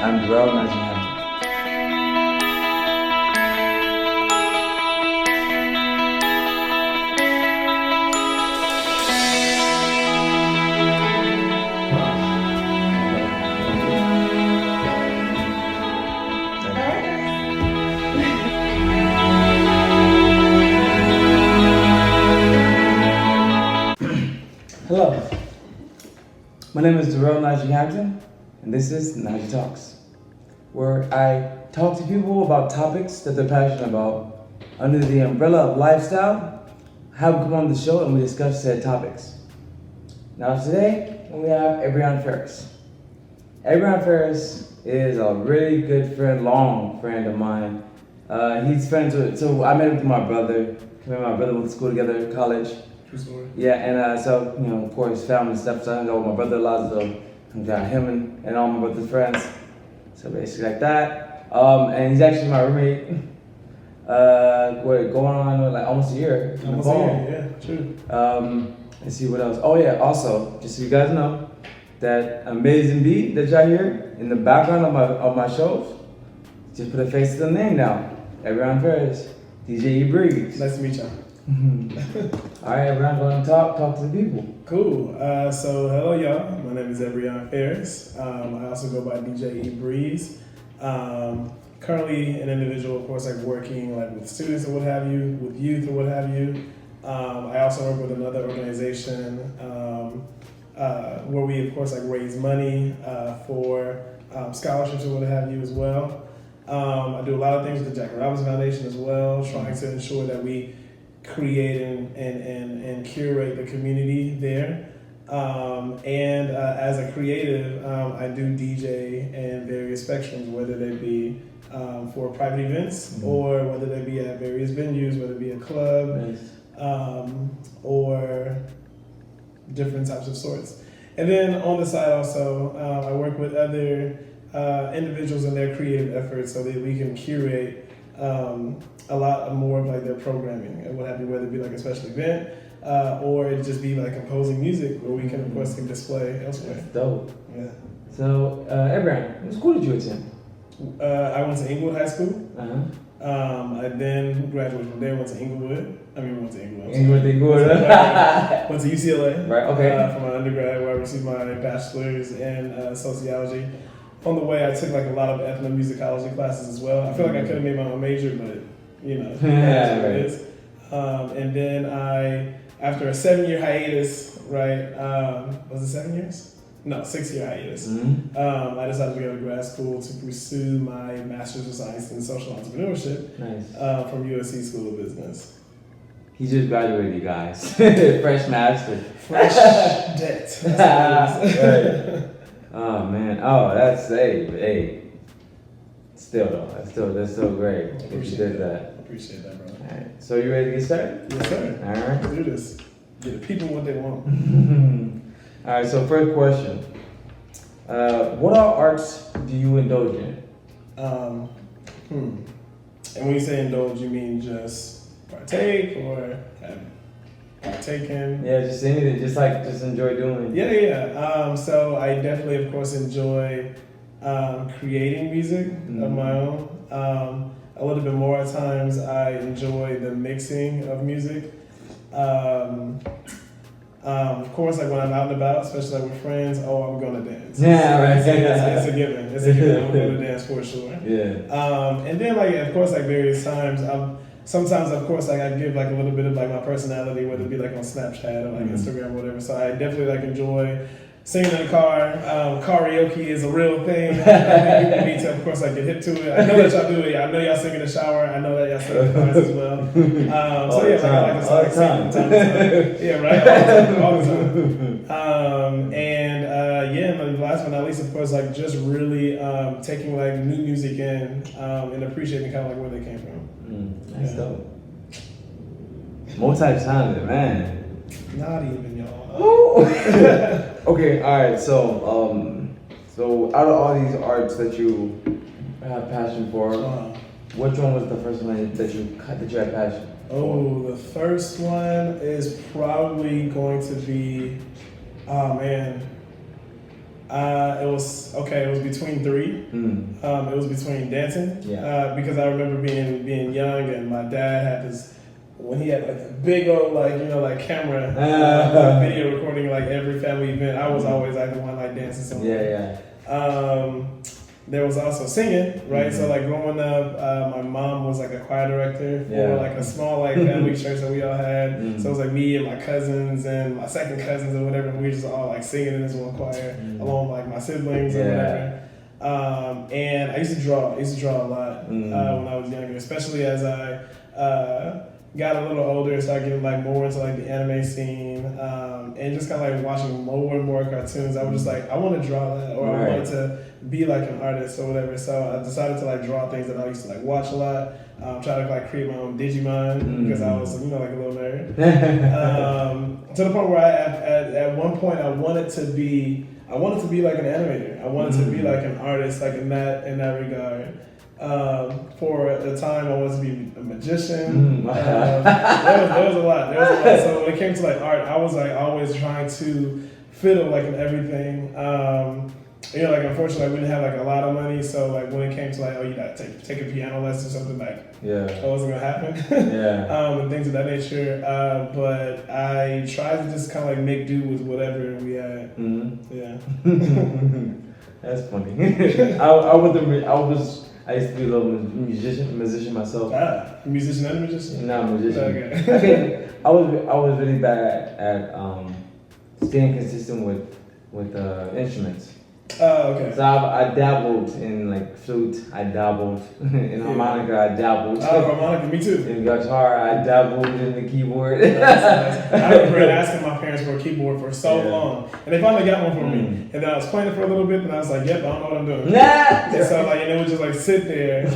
I'm Ebreon Najee. Hello, my name is Ebreon Najee, and this is Najee Talks, where I talk to people about topics that they're passionate about under the umbrella of lifestyle. Have them come on the show and we discuss said topics. Now today we have Ebreon Farris. Ebreon Farris is a really good friend, long friend of mine. He's friends with, so I met him through my brother. Me and my brother went to school together, college. True story. Yeah, and so, of course, family and stuff. So I hung out with my brother a lot, so I got him and all my brother's friends. So basically like that. And he's actually my roommate. Going on like almost a year. Almost a year, yeah, true. Let's see what else. Oh yeah, also, just so you guys know, that amazing beat that y'all hear in the background of my shows, just put a face to the name now. Ebreon Farris, DJ Breeze. Nice to meet y'all. All right, everyone, go and talk to the people. Cool. So hello, y'all. My name is Ebreon Farris. I also go by DJ Breeze. Currently an individual, of course, like working like with students and what have you, with youth and what have you. I also work with another organization where we, of course, like raise money for scholarships and what have you as well. I do a lot of things with the Jack Robinson Foundation as well, trying to ensure that we create and curate the community there. And as a creative, I do DJ in various spectrums, whether they be for private events or whether they be at various venues, whether it be a club or different types of sorts. And then on the side also, I work with other individuals in their creative efforts so that we can curate a lot more of like their programming and what have you, whether it be like a special event or it just be like composing music where we can, of course, can display elsewhere. That's dope. Yeah. So, Ebreon, what school did you attend? I went to Inglewood High School. Uh-huh. I then graduated from there, went to Inglewood. Went to Inglewood. Inglewood. Went to UCLA. Right, okay. For my undergrad, where I received my bachelor's in sociology. On the way, I took like a lot of ethnomusicology classes as well. I feel like I could have made my own major, but that's what it is. And then after a 7-year hiatus, right? Was it 7 years? No, 6-year hiatus. I decided to go to grad school to pursue my Master's of Science in Social Entrepreneurship from USC School of Business. He just graduated, you guys. Fresh master. Fresh debt. Right. Oh man. Oh, that's hey. Still though, that's still great. Appreciate you did that. Appreciate that, bro. All right. So you ready to get started? Yes, sir. All right. Let's do this. Get the people what they want. All right. So first question: what all arts do you indulge in? And when you say indulge, you mean just partake or have partaken? Yeah, just anything. Just enjoy doing. Yeah. So I definitely, of course, enjoy creating music of my own. A little bit more at times, I enjoy the mixing of music. Of course, like when I'm out and about, especially like with friends, I'm gonna dance. Yeah, right. It's a given. I'm gonna dance for sure. Yeah. And then like of course like various times, sometimes of course like I give like a little bit of like my personality, whether it be like on Snapchat or like Instagram or whatever. So I definitely like enjoy singing in the car. Karaoke is a real thing. People need to, of course, like get hip to it. I know that y'all do it. I know y'all sing in the shower. I know that y'all sing in the cars as well. So yeah, all the time. Yeah, right. All the time. And the last but not least, of course, like just really taking like new music in and appreciating kind of like where they came from. That's dope. Multi-talented, man. Not even, y'all. Okay, all right. So out of all these arts that you have passion for, which one was the first one that you had passion for? The first one is probably going to be, It was okay. It was between three. It was between dancing. Yeah. Because I remember being young, and my dad had this when he had like a big old like camera video recording like every family event. I was always like the one like dancing somewhere. Yeah. There was also singing, right? So like growing up, my mom was like a choir director for like a small like family church that we all had. So it was like me and my cousins and my second cousins or whatever. We were just all like singing in this one choir along with like my siblings or whatever. And I used to draw. I used to draw a lot when I was younger, especially as I got a little older, started getting like more into like the anime scene, and just kind of like watching more and more cartoons. I was just like, I want to draw that, or I wanted to be like an artist or whatever. So I decided to like draw things that I used to like watch a lot. Try to like create my own Digimon because I was like a little nerd. To the point where at one point I wanted to be like an animator. I wanted to be like an artist, like in that regard. For the time, I wanted to be a magician. There was a lot. So when it came to like art, I was like always trying to fiddle like in everything. Like unfortunately, we didn't have like a lot of money. So like when it came to like, you got to take a piano lesson or something, like that wasn't gonna happen. And things of that nature. But I tried to just kind of like make do with whatever we had. That's funny. I used to be a little musician myself. Musician and magician? No, magician. Okay. I think I was really bad at staying consistent with instruments. Oh, okay. So I dabbled in like flute. I dabbled in harmonica. I dabbled. Oh, harmonica, me too. In guitar, I dabbled in the keyboard. Nice. I remember asking my parents for a keyboard for so long, and they finally got one for me. And then I was playing it for a little bit, and I was like, "Yep, I don't know what I'm doing." And so and it would just like sit there.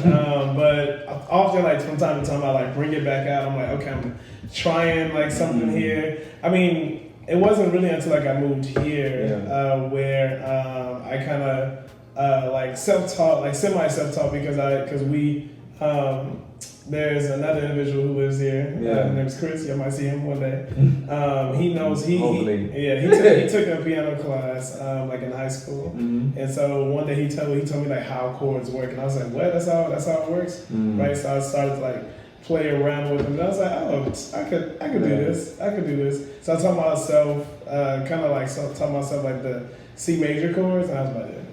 But often, like from time to time, I like bring it back out. I'm like, okay, I'm trying like something here. I mean. It wasn't really until like I moved here where I kind of like self-taught, like semi-self-taught because we there's another individual who lives here. His name's Chris. You might see him one day. He knows he took a piano class like in high school, and so one day he told me like how chords work, and I was like, what? That's how it works, right? So I started to like play around with them. And I was like, oh, I could do this. I could do this. So I taught myself, taught myself like the C major chords, and I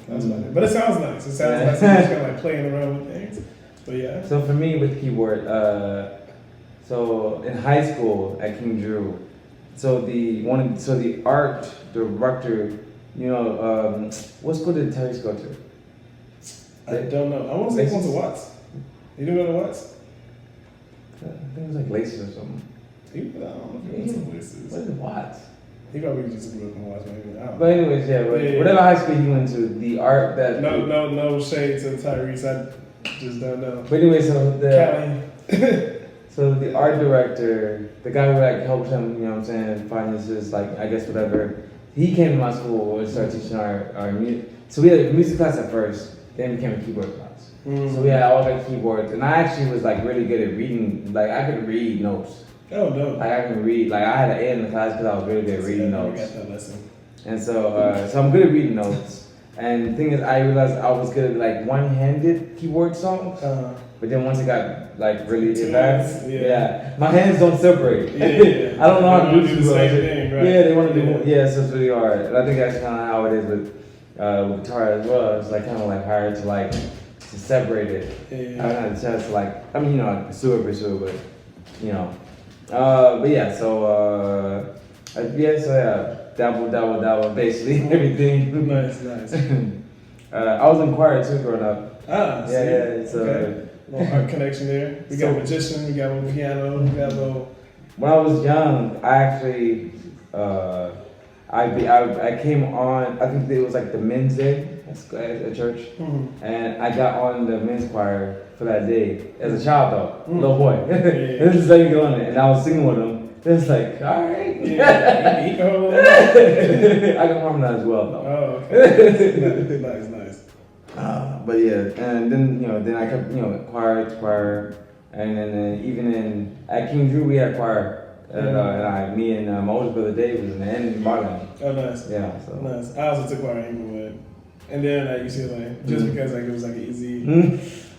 was about it. But it sounds nice. It sounds like you're just kind of like playing around with things. But yeah. So for me with keyboard, so in high school at King Drew, so the art director, what school did Terry go to? I don't know. I want to say he went to Watts. You didn't go to Watts? I think it was like Laces or something. I don't know if he went to Laces. What is it, Watts? He probably just grew up in Watts, maybe. But anyways, whatever high school he went to, the art that... No shade to Tyrese, I just don't know. But anyway, so the art director, the guy who like helped him, finances, like I guess whatever, he came to my school and started teaching our music. So we had a music class at first, then it became a keyboard class. So we had all the keyboards, and I actually was like really good at reading. Like I could read notes. Oh no! Like I can read. Like I had an A in the class because I was really good at reading notes. I got that lesson. And so I'm good at reading notes. And the thing is, I realized I was good at like one-handed keyboard songs. But then once it got like really advanced, my hands don't separate. I don't know how to do the same thing, right? Yeah, they want to do. Yeah, so it's really hard. And I think that's kind of how it is with guitar as well. It's like kind of like hard to like. To separate it. I haven't had a chance to like, pursue it, but but yeah, so dabble, basically everything. Nice. I was in choir too growing up. It's a little art connection there. We got a magician, we got a little piano, we got a little. When I was young, I actually, I came on. I think it was like the men's day at church, and I got on the men's choir for that day as a child though, little boy. This is like going it, and I was singing with him. It's like, all right, he can hold on. I can harmonize well though. Oh, okay, nice. But yeah, and then I kept choir, and then even at King Drew we had choir. Me and my older brother Dave was in the end of Marlin. Oh, nice. Yeah, so. Nice. I also took part in Inglewood. And then at UCLA, just because like it was like an easy.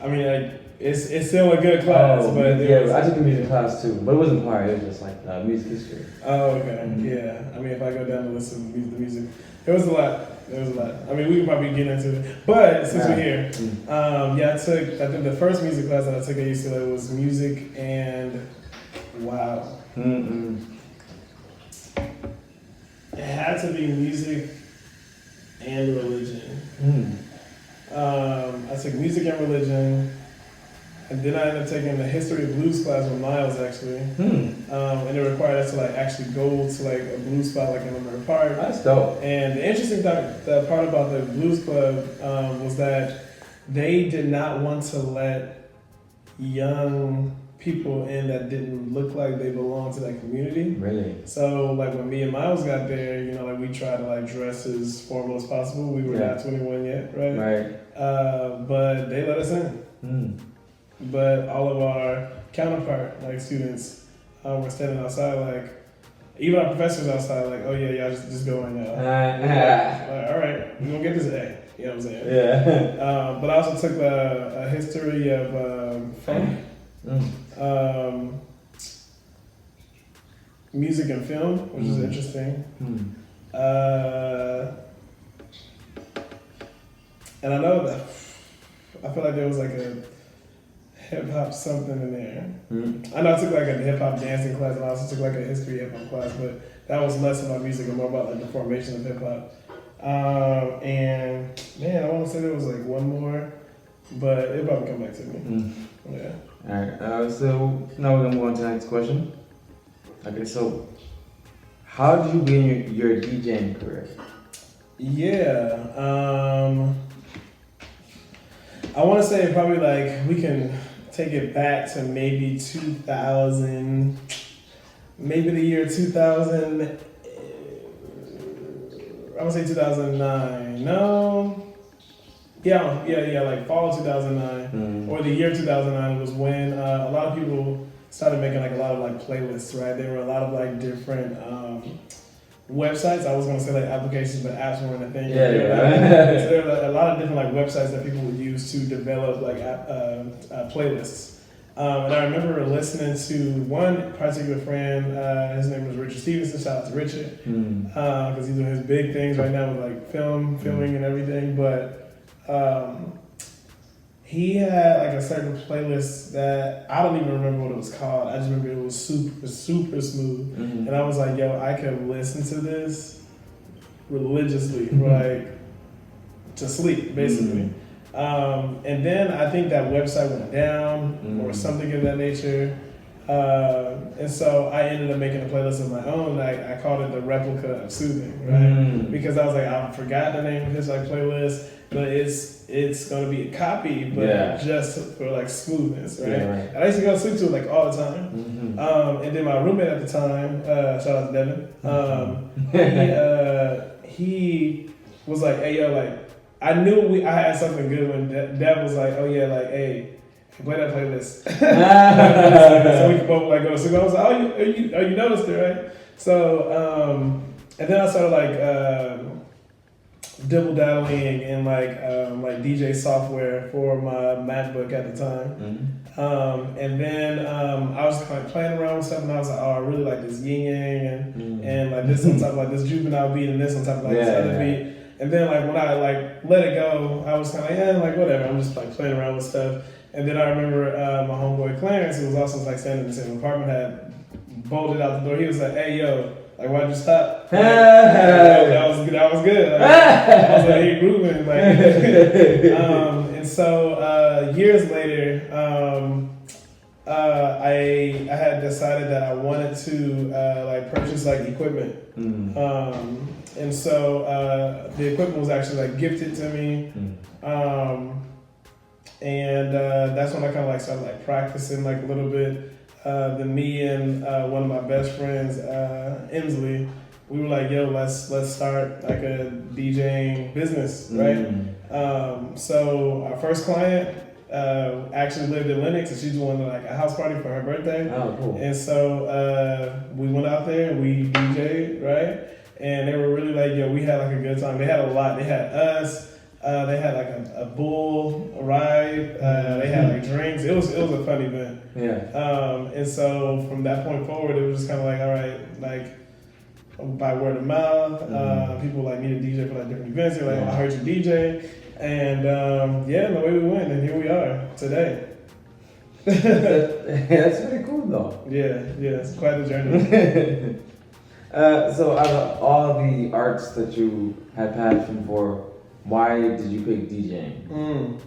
I mean, like it's still a good class, but I took a music class too, but it wasn't part. It was just like music history. Oh, okay, yeah. I mean, if I go down the list of the music, it was a lot. It was a lot. I mean, we could probably get into it, but since we're here, I think the first music class that I took at UCLA was music and wow. It had to be music and religion. I took music and religion, and then I ended up taking the history of blues class with Miles actually. And it required us to like actually go to like a blues spot like in Menlo Park. That's dope. And the interesting the part about the blues club was that they did not want to let young people in that didn't look like they belonged to that community. Really? So like when me and Miles got there, you know, like we tried to like dress as formal as possible. We were not 21 yet, right? Right. But they let us in. But all of our counterpart like students were standing outside like, even our professors outside like, oh yeah, y'all just go in now. Like, all right, we're gonna get this A. You know what I'm saying? Yeah. But I also took a history of funk. Music and film, which is interesting. And I know that I feel like there was like a hip hop something in there. I know I took like a hip hop dancing class, and I also took like a history hip hop class, but that was less about music and more about like the formation of hip hop. And man, I want to say there was like one more, but it'll probably come back to me. Yeah. Alright, so now we're gonna move on to the next question. Okay, so how did you begin your DJing career? Yeah, I want to say probably like we can take it back to maybe 2000, maybe the year 2000. I would say 2009. No. Yeah, like fall 2009 or the year 2009 was when a lot of people started making like a lot of like playlists, right? There were a lot of like different websites. I was gonna say like applications, but apps weren't a thing. So there were a lot of different like websites that people would use to develop like playlists. And I remember listening to one particular friend. His name was Richard Stevenson. Shout out to Richard because he's doing his big things right now with like filming and everything. But he had like a certain playlist that I don't even remember what it was called. I just remember it was super smooth. And I was like, yo, I could listen to this religiously, like to sleep, basically. And then I think that website went down or something of that nature. And so I ended up making a playlist of my own. I called it the Replica of Soothing, right? Because I was like, I forgot the name of his like playlist, but it's gonna be a copy, but just for like smoothness, right? And I used to go sleep to it like all the time. And then my roommate at the time, shout out to Devin, he was like, hey yo, like I knew I had something good when Dev was like, oh yeah, like hey, play that playlist. So we could both like go to sleep. I was like, oh you noticed it, right? So and then I started like dibble dabbling in like DJ software for my MacBook at the time. And then I was like playing around with stuff, and I was like, oh, I really like this yin yang and like this on top of like this juvenile beat and this on top of like this other beat. And then like when I like let it go, I was kind of like, like whatever. I'm just like playing around with stuff. And then I remember my homeboy Clarence, who was also like staying in the same apartment, had bolted out the door. He was like, hey yo, like why'd you stop? Like, that was good. Like, I was like, hey, grooving. Like, and so years later, I had decided that I wanted to like purchase like equipment. And so the equipment was actually like gifted to me. And that's when I kind of like started like practicing like a little bit. Then me and one of my best friends, Emsley, we were like, yo, let's start like a DJing business, right? So our first client actually lived in Lenox, and she's doing like a house party for her birthday. Oh, cool. And so we went out there and we DJ'd, right? And they were really like, yo, we had like a good time. They had a lot. They had us. They had like a bull ride. They had like drinks. It was a fun event. Yeah. And so from that point forward, it was just kind of like, all right, like by word of mouth, people like need a DJ for like different events. They're like, oh, I heard you DJ, and yeah, the way we went, and here we are today. That's really cool though. Yeah, it's quite a journey. So out of all the arts that you had passion for, why did you pick DJing?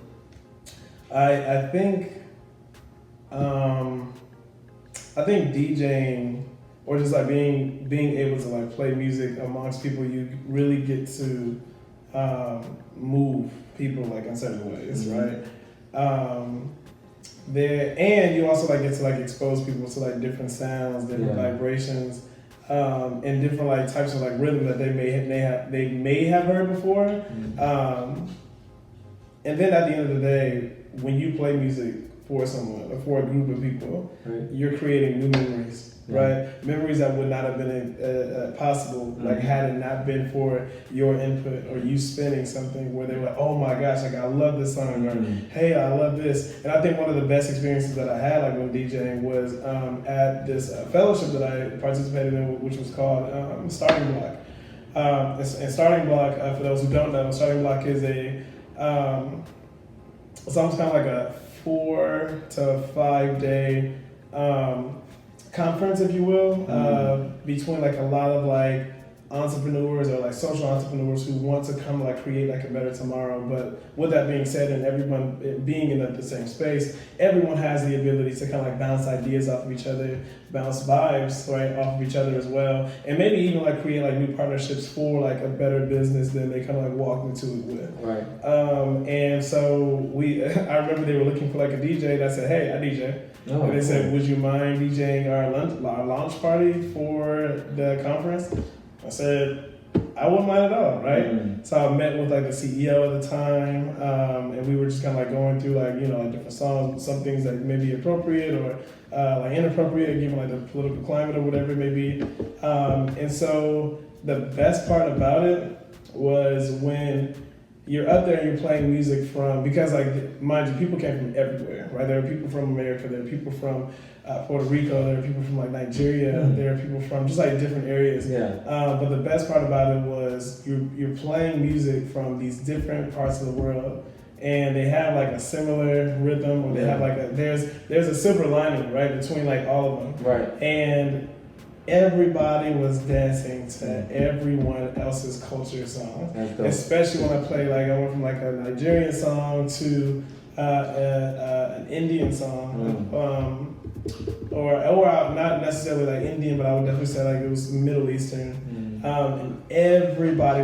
I think DJing, or just like being able to like play music amongst people, you really get to move people like in certain ways, right? There, and you also like get to like expose people to like different sounds, different vibrations, and different like types of like rhythm that they may have heard before. And then at the end of the day, when you play music for someone or for a group of people, you're creating new memories, right? Memories that would not have been possible, like had it not been for your input or you spinning something where they were like, oh my gosh, like I love this song, or hey, I love this. And I think one of the best experiences that I had like when DJing was at this fellowship that I participated in, which was called Starting Block. And Starting Block, for those who don't know, Starting Block is it's almost kind of like a 4 to 5 day conference, if you will, between like a lot of like entrepreneurs or like social entrepreneurs who want to come like create like a better tomorrow. But with that being said, and everyone being in the same space, everyone has the ability to kind of like bounce ideas off of each other, bounce vibes right off of each other as well, and maybe even like create like new partnerships for like a better business than they kind of like walked into it with. Right. And so I remember they were looking for like a DJ, and I said, hey, I DJ. Oh, and they said, would you mind DJing our launch party for the conference? I said, I wouldn't mind at all, right? So I met with like the CEO at the time, and we were just kind of like going through like, you know, like different songs, some things that may be appropriate or like inappropriate, given like the political climate or whatever it may be. And so the best part about it was when you're up there and you're playing music from, because like, mind you, people came from everywhere, right? There are people from America, there are people from Puerto Rico, there are people from like Nigeria, there are people from just like different areas. But the best part about it was you're playing music from these different parts of the world, and they have like a similar rhythm, or they have like there's a silver lining, right, between like all of them. Right. And everybody was dancing to everyone else's culture song, especially when I play like I went from like a Nigerian song to an Indian song, or not necessarily like Indian, but I would definitely say like it was Middle Eastern. And everybody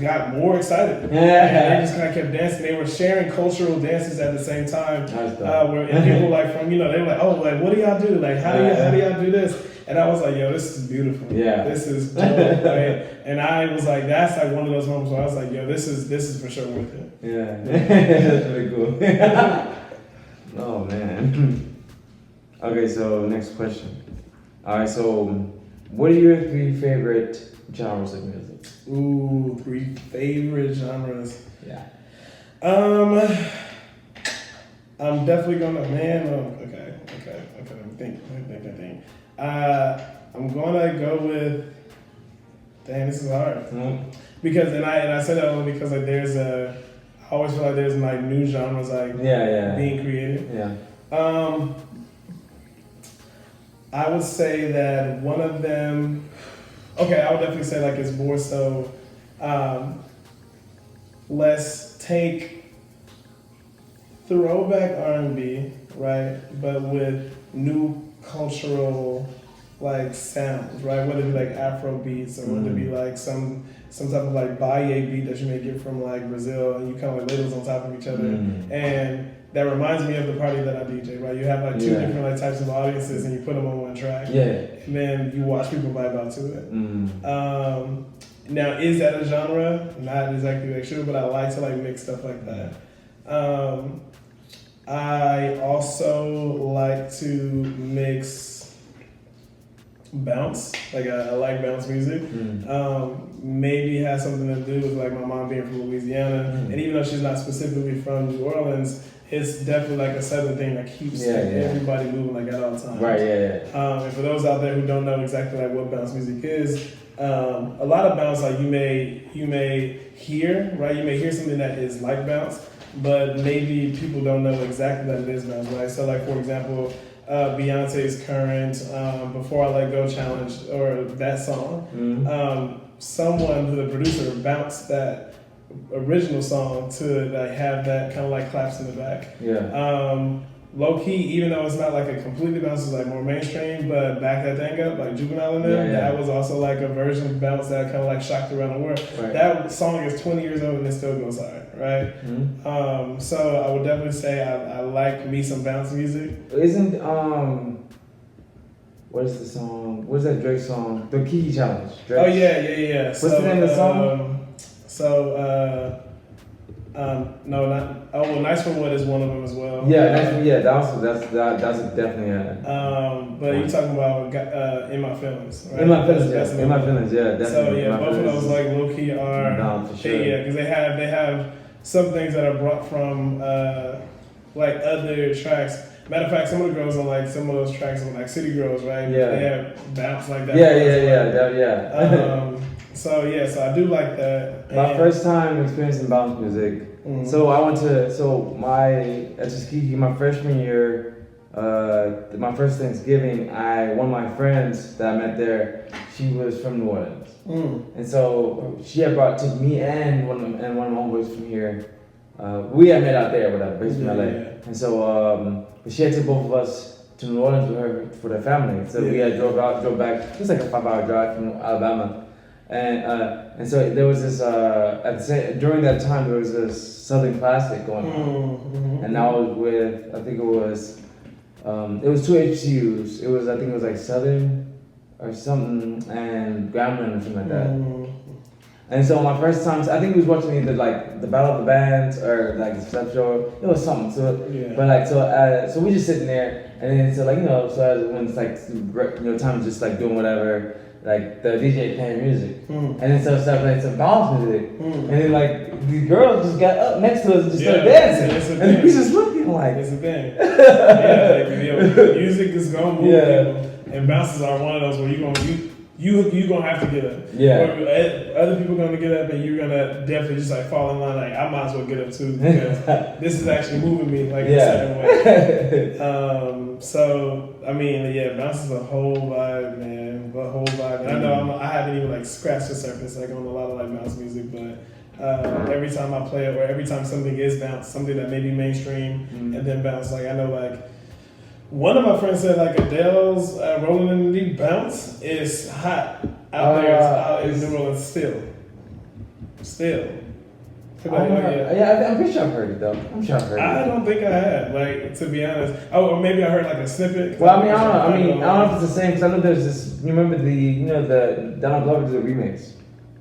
got more excited. And they just kind of kept dancing. They were sharing cultural dances at the same time. And people like from, you know, they were like, oh, like what do y'all do? Like how do y'all do this? And I was like, yo, this is beautiful. This is dope, right? And I was like, that's like one of those moments where I was like, yo, this is for sure worth it. That's really cool. Oh man. Okay, so next question. All right, so what are your 3 favorite genres of music? Ooh, 3 favorite genres. Yeah. I'm definitely gonna okay. Let me think. I'm gonna go with. Dang, this is hard. Because I say that only because like I always feel like there's like new genres like being created. I would say that one of them. Okay, I would definitely say like it's more so. Let's take throwback R&B, right? But with new cultural like sounds, right? Whether it be like Afro beats or whether it be like some type of like Baye beat that you may get from like Brazil, and you kind of like lay those on top of each other. And that reminds me of the party that I DJ, right? You have like 2 different like types of audiences, and you put them on one track. And then you watch people vibe out to it. Now, is that a genre? Not exactly like sure, but I like to like mix stuff like that. I also like to mix bounce. Like I like bounce music. Maybe it has something to do with like my mom being from Louisiana, and even though she's not specifically from New Orleans, it's definitely like a southern thing that keeps everybody moving like at all times. Right. Yeah. And for those out there who don't know exactly like what bounce music is, a lot of bounce like you may hear, right? You may hear something that is like bounce, but maybe people don't know exactly that it is bounce, right? So like for example, Beyonce's current "Before I Let Go" challenge or that song, someone who the producer bounced that original song to like have that kind of like claps in the back. Yeah. Low key, even though it's not like a completely bounce, it's like more mainstream, but back that thing up, like Juvenile and them, that was also like a version of bounce that kind of like shocked around the world. Right. That song is 20 years old and it still goes hard, right? So I would definitely say I like me some bounce music. Isn't what is the song? What is that Drake song? The Kiki Challenge. Drake. Oh yeah. What's the name of the song? No, not. Oh, well, "Nice for What" is one of them as well. Yeah, that's definitely a. But you're talking about "In My Feelings," right? In My Feelings, yeah. In My Feelings, yeah, definitely. So yeah, both of those like low key are. No, for sure. Yeah, because they have some things that are brought from like other tracks. Matter of fact, some of the girls on like some of those tracks on like City Girls, right? Yeah. They have bounce like that. Yeah. So I do like that. My first time experiencing bounce music. So I went to at Tuskegee my freshman year. My first Thanksgiving, one of my friends that I met there, she was from New Orleans, and so she had took me and one of my homeboys from here. We had met out there, whatever, based in LA, and so but she had took both of us to New Orleans with her for their family. So we had drove back. It was like a 5-hour drive from Alabama. And so there was this during that time there was this Southern Classic going on, and I was with it was two HCUs. I think it was like Southern or something and Grambling or something like that. And so my first time, I think he was watching either like the Battle of the Bands or like the Step Show. It was something. So we just sitting there, and then when it's like time just like doing whatever. Like the DJ playing music, and then so stuff like some bounce music, and then like these girls just got up next to us and just started dancing, and we just looking like it's a thing. Music is gonna move people, and bounces are one of those where you gonna have to get up. Or other people gonna get up, and you're gonna definitely just like fall in line. Like I might as well get up too because this is actually moving me like a certain way. So I mean, bounce is a whole vibe, man. A whole vibe. And I know I haven't even like scratched the surface like on a lot of like bounce music, but every time I play it or every time something is bounce, something that may be mainstream and then bounce, like I know like one of my friends said like Adele's "Rolling in the Deep" bounce is hot out in New Orleans still. I'm pretty sure I've heard it though. I don't think I had, like, to be honest. Oh, or maybe I heard like a snippet. Well, I don't know if it's the same because I know there's this. You remember the Donald Glover did a remix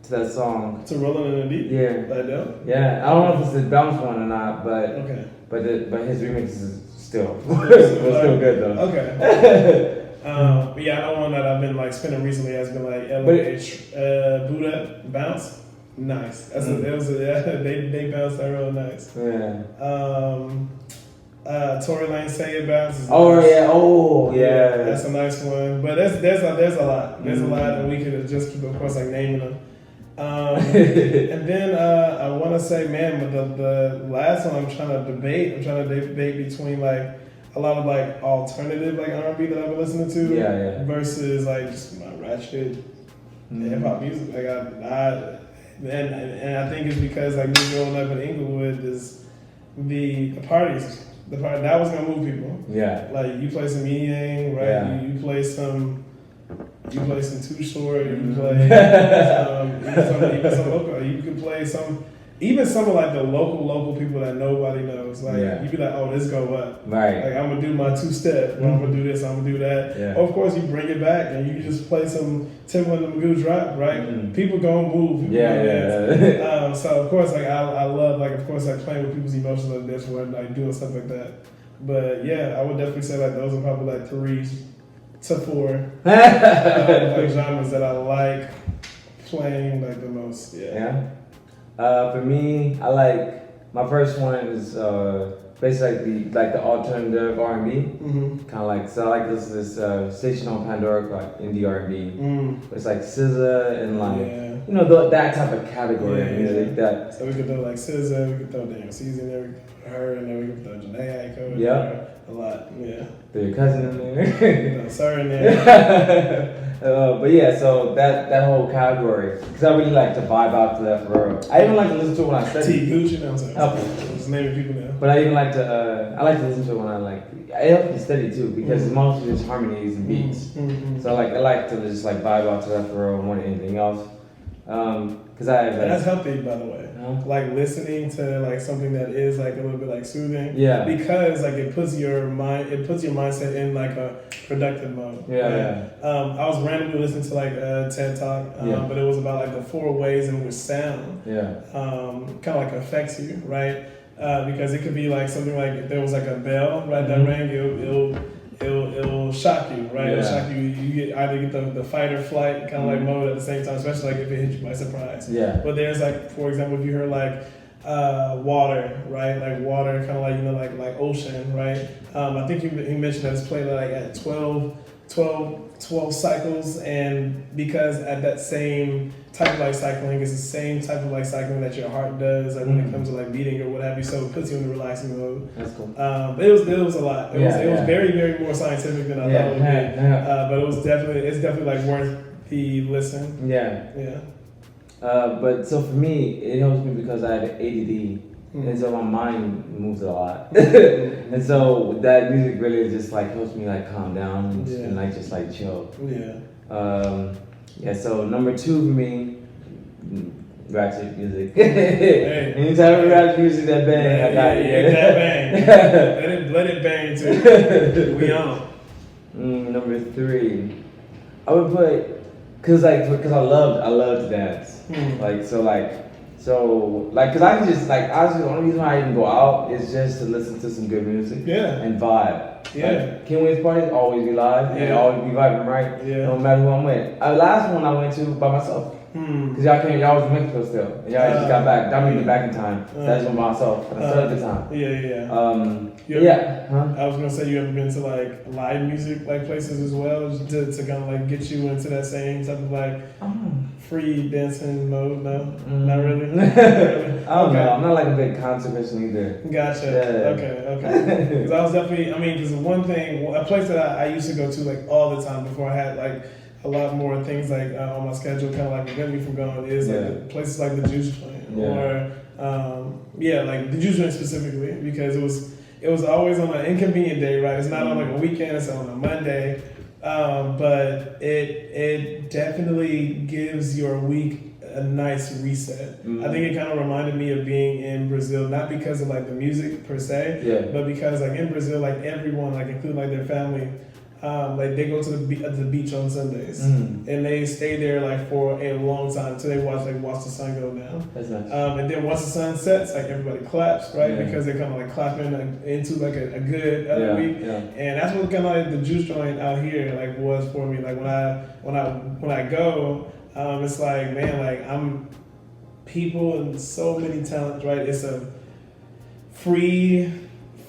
to that song. To "Rolling in the Deep"? Yeah. By Adele? Yeah, I don't know if it's the bounce one or not, but but his remix is still still good though. Okay. But yeah, another one that I've been like spinning recently has been like LH Buddha Bounce. Nice. They bounced that real nice. Tory Lane "Say It" bounce. Yeah. That's a nice one. But there's a lot. There's a lot, and we could just keep, of course, like naming them. And then I want to say, man, but the last one I'm trying to debate between like a lot of like alternative like R&B that I've been listening to versus like just my ratchet hip hop music. Like and I think it's because like me growing up in Inglewood is the parties. The part that was gonna move people. Yeah. Like you play some Yin Yang, right? Yeah. You play some Too Short. You play some local. You can play some even some of like the local people that nobody knows, like Yeah. you be like, oh, this go up. Right. Like I'm gonna do my 2-step, I'm gonna do this, I'm gonna do that. Yeah. Of course, you bring it back and you just play some Timbaland and Magoo drop, right? People gonna move. People gonna dance. So of course, like I love, like of course, like playing with people's emotions like this, when like doing stuff like that. But yeah, I would definitely say like those are probably like 3 to 4 like genres that I like playing like the most. Yeah. For me, I like, my first one is basically like the alternative R&B. Kind of like, so I like this station on Pandora called like indie R&B. It's like SZA and like, you know, that type of category of music. That. So we could throw like SZA, we could throw Daniel Caesar in there, we could throw her in there, we could throw Janae Aiko in there. A lot, Throw your cousin in there. Throw Sir in there. But yeah, so that whole category, because I really like to vibe out to that for real. I even like to listen to it when I study. T Gucci, no, I'm sorry. Just naming people now. But I even like to, I like to listen to it when I like, it helps me study too, because it's mostly just harmonies and beats. So I like to just like vibe out to that for real more than anything else. Because I have like, that's healthy, by the way. Like listening to like something that is like a little bit like soothing. Yeah. Because like it puts your mindset in like a productive mode. Yeah. I was randomly listening to like a TED Talk, but it was about like the 4 ways in which sound kind of like affects you, right? Because it could be like something like if there was like a bell, right, that rang, it'll shock you, right? It'll shock you. You either get the fight or flight kind of like mode at the same time, especially like if it hits you by surprise. Yeah. But there's like, for example, if you heard like water, right? Like water, kind of like, you know, like ocean, right? I think he mentioned that it's played like at 12 cycles, and because at that same type of like cycling, it's the same type of like cycling that your heart does, like when it comes to like beating or what have you. So it puts you in the relaxing mode. That's cool. But it was a lot. It was very, very more scientific than I thought it would be. But it's definitely like worth the listen. Yeah. But so for me, it helps me because I have ADD. And so my mind moves a lot. And so that music really just like helps me like calm down and like just like chill. So number 2 for me, ratchet music. Anytime we ratchet music that bang, I got it. That bang. Let it bang too. We on. Number 3, I would put, cause I love to dance. Cause I can just like, honestly, the only reason why I even go out is just to listen to some good music and vibe. Like, Ken Williams parties always be live and always be vibing right. No matter who I'm with. Last one I went to by myself. Cause y'all was in Mexico still. And y'all just got back. Got me back in time. So I just went by myself. And I still had the time. I was gonna say, you ever been to like live music like places as well, to kind of like get you into that same type of like free dancing mode? No, not really. I don't know. I'm not like a big concert person either. Gotcha. Okay. Because I was definitely, because one thing, a place that I used to go to like all the time before I had like a lot more things like on my schedule, kind of like prevent me from going, is like places like the Juice Joint or like the Juice Joint specifically, because it was always on an inconvenient day, right? It's not on like a weekend, it's on a Monday. But it definitely gives your week a nice reset. I think it kind of reminded me of being in Brazil, not because of like the music per se, but because like in Brazil, like everyone, like including like their family, like they go to the beach on Sundays and they stay there like for a long time until they watch the sun go down. That's nice. And then once the sun sets, like everybody claps, right? Because they're kind of like clapping into like a good other week. And that's what kind of like the Juice Joint out here like was for me. Like when I go, it's like, man, like I'm people and so many talents, right? It's a free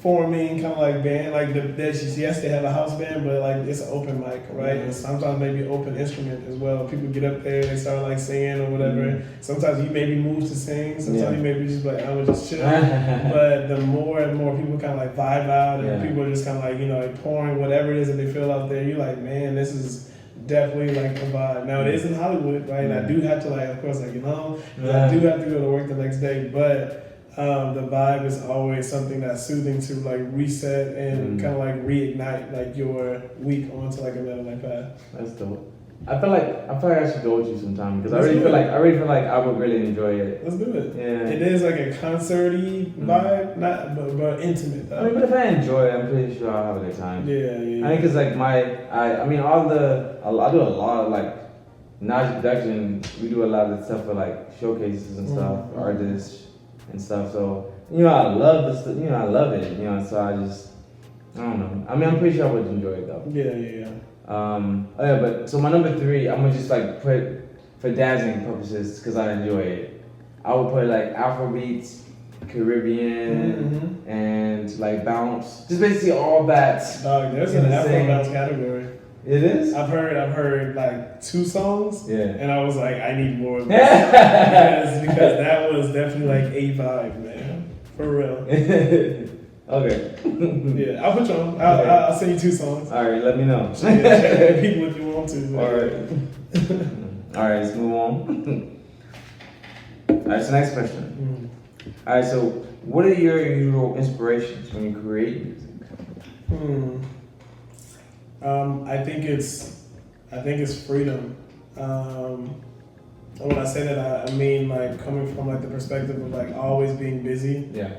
forming kind of like band, like yes, they have a house band, but like it's an open mic, right? And sometimes maybe open instrument as well. People get up there, they start like singing or whatever. Sometimes you may be moved to sing, sometimes you may be just like, I'm gonna just chill. But the more and more people kind of like vibe out, and people are just kind of like, like pouring whatever it is that they feel out there, you're like, man, this is definitely like a vibe. Now it is in Hollywood, right? And I do have to like, of course, like, I do have to go to work the next day, but the vibe is always something that's soothing to like reset and kind of like reignite like your week onto like another like path. That's dope. I feel like I should go with you sometime because I Let's already do feel it. like I would really enjoy it. Let's do it. Yeah. It is like a concert-y vibe, not but intimate though. I mean, but if I enjoy it, I'm pretty sure I'll have a good time. Yeah. I think it's like I mean I do a lot of like Najee production. We do a lot of stuff for like showcases and stuff, artists and stuff. So I love this. I love it. So I don't know. I mean, I'm pretty sure I would enjoy it though. Yeah. But so my number 3, I'm gonna just like put for dancing purposes because I enjoy it. I would put like Afrobeats, Caribbean, and like bounce. Just basically all that. Dog, there's an Afro bounce category. It is? I've heard like 2 songs. Yeah. And I was like, I need more of this. because that was definitely like A5, man. For real. Okay. Yeah, I'll put you on. I'll send you 2 songs. All right, let me know. Check people if you want to. All right. All right, let's move on. All right, so next question. All right, so what are your usual inspirations when you create music? I think it's freedom. When I say that, I mean like coming from like the perspective of like always being busy. Yeah.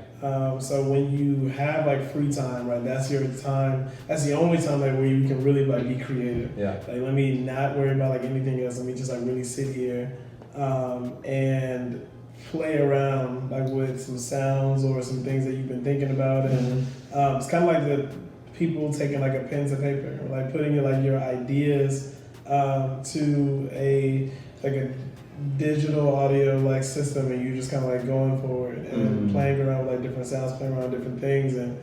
So when you have like free time, right? That's your time. That's the only time like where you can really like be creative. Yeah. Like let me not worry about like anything else. Let me just like really sit here and play around like with some sounds or some things that you've been thinking about. And it's kind of like the people taking like a pen to paper, like putting your ideas to a digital audio like system, and you just kind of like going for it and playing around with like different sounds, playing around with different things. And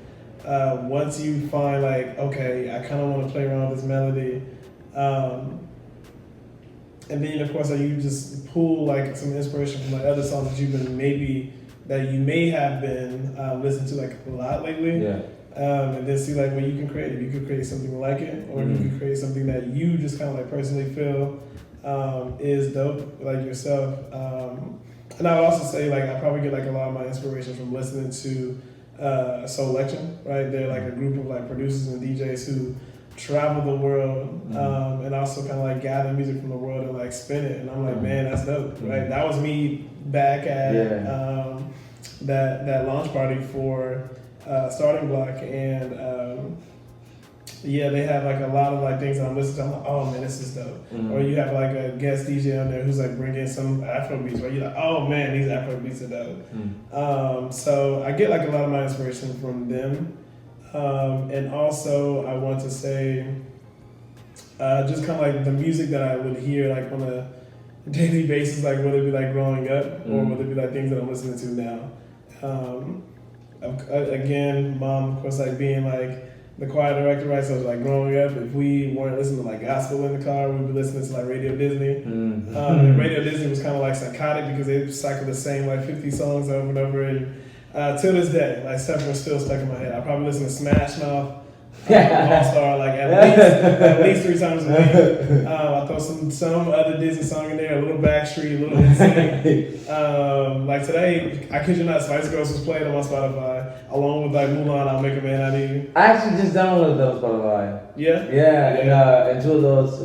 once you find like, okay, I kind of want to play around with this melody, and then of course like, you just pull like some inspiration from like other songs that you may have been listening to like a lot lately. Yeah. And then see like what you can create. If you could create something like it, or you could create something that you just kind of like personally feel is dope, like yourself. And I would also say like I probably get like a lot of my inspiration from listening to Soul Lection, right? They're like a group of like producers and DJs who travel the world and also kind of like gather music from the world and like spin it. And I'm like, man, that's dope, right? That was me back at that launch party for Starting Block, and they have like a lot of like things that I'm listening to. I'm like, oh man, this is dope. Or you have like a guest DJ on there who's like bringing some Afro beats, right? You're like, oh man, these Afro beats are dope. So I get like a lot of my inspiration from them, and also I want to say just kind of like the music that I would hear like on a daily basis, like whether it be like growing up or whether it be like things that I'm listening to now. Again, mom, of course, like being like the choir director, right? So like growing up, if we weren't listening to like gospel in the car, we'd be listening to like Radio Disney. And Radio Disney was kind of like psychotic because they cycled the same like 50 songs over and over. And till this day, like stuff was still stuck in my head. I probably listen to Smash Mouth, All Star, like at least 3 times a week. I throw some other Disney song in there, a little Backstreet, a little NSYNC. Like today, I kid you not, Spice Girls was playing on my Spotify, along with like Mulan, I'll Make a Man Out of You. I actually just downloaded those Spotify. Yeah? Yeah, and 2 of those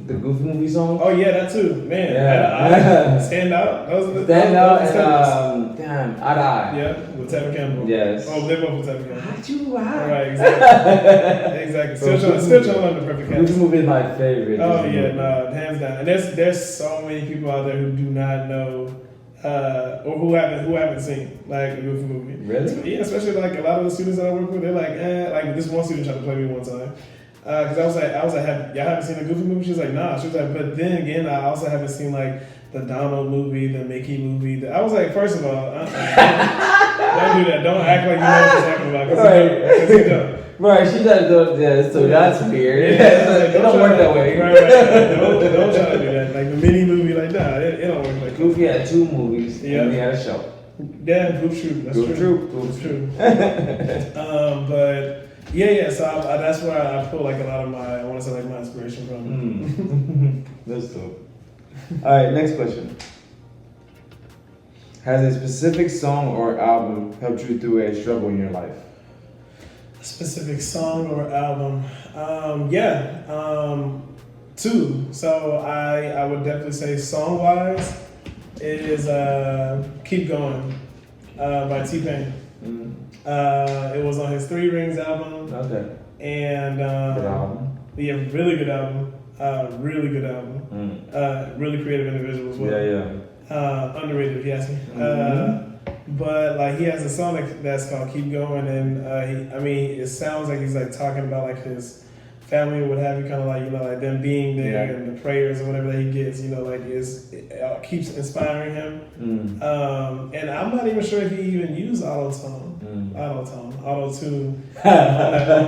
the Goofy movie songs. Oh yeah, that too, man. Yeah. I Stand Out. Those are the Stand Out and damn, I'd Eye. Yeah, with Tevin Campbell. Yes. Oh, Live Up with Tevin Campbell. How'd you All right, exactly. Still trying to learn the perfect Goofy cast. movie is my favorite. Oh yeah, no, hands down. And there's so many people out there who do not know or who haven't seen like a Goofy movie. Really? Yeah, especially like a lot of the students that I work with, they're like, like this one student tried to play me one time. Because I was like, y'all haven't seen a Goofy movie? She was like, nah. She was like, but then again, I also haven't seen like the Donald movie, the Mickey movie. I was like, first of all, don't do that. Don't act like you know what you're talking about. Because you don't. Right, she does do yeah, so that's weird. Like, it don't work that way. Right. Don't try to do that. Like the mini movie, like nah, it don't work like that. Goofy had 2 movies, Yeah. and he had a show. Yeah, Goof Troop. That's Goof true. Troop. That's true. But yeah. So that's where I pull like a lot of my, I want to say like my inspiration from. That's dope. All right, next question. Has a specific song or album helped you through a struggle in your life? Specific song or album? Two. So I would definitely say song wise is "Keep Going" by T-Pain. It was on his Three Rings album. Okay. And Good album. yeah, really good album. Really good album. Really creative individual as well. Yeah. Underrated if you ask me. But like he has a song that's called "Keep Going," and it sounds like he's like talking about like his family or what have you, kind of like like them being there and the prayers or whatever that he gets, like it keeps inspiring him. And I'm not even sure if he even used auto-tune on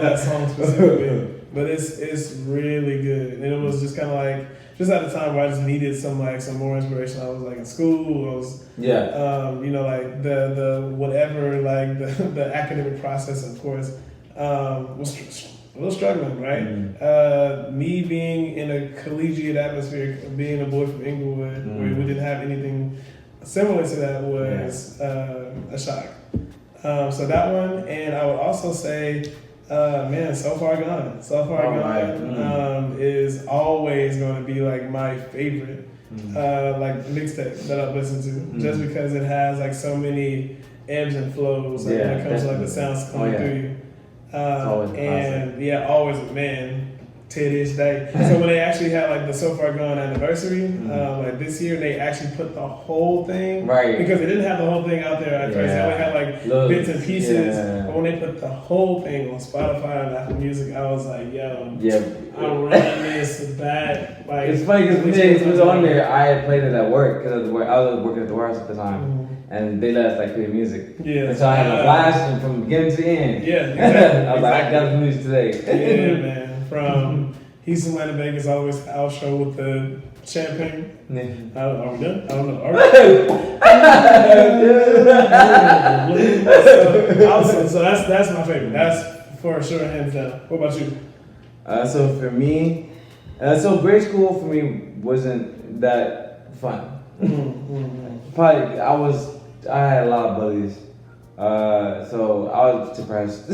that song specifically. But it's really good, and it was just kind of like just at the time where I just needed some more inspiration. I was like in school, I was like the whatever like the academic process, of course, was a little struggling, right? Me being in a collegiate atmosphere, being a boy from Inglewood, where we didn't have anything similar to that, was a shock. So that one, and I would also say, So Far Gone. So Far Gone is always going to be like my favorite like mixtape that I've listened to, just because it has like so many ebbs and flows when it comes to like the sounds coming through you. Always to this day. So when they actually had like the So Far Gone anniversary, like this year, they actually put the whole thing, because they didn't have the whole thing out there at first. They only had like bits and pieces. But when they put the whole thing on Spotify and Apple Music, I was like, I'm running this back. Like, it's funny because when it was on there, I had played it at work because I was working at the warehouse at the time. And they let us like play music. And so I had a blast from beginning to end. Exactly. I was like, I got the music today. Yeah, man. From Houston, Atlanta, Vegas, always outro with the champagne. Are we done? I don't know. Are we? So that's my favorite. That's for sure, hands down. What about you? So for me, grade school for me wasn't that fun. Probably I had a lot of bullies, so I was depressed.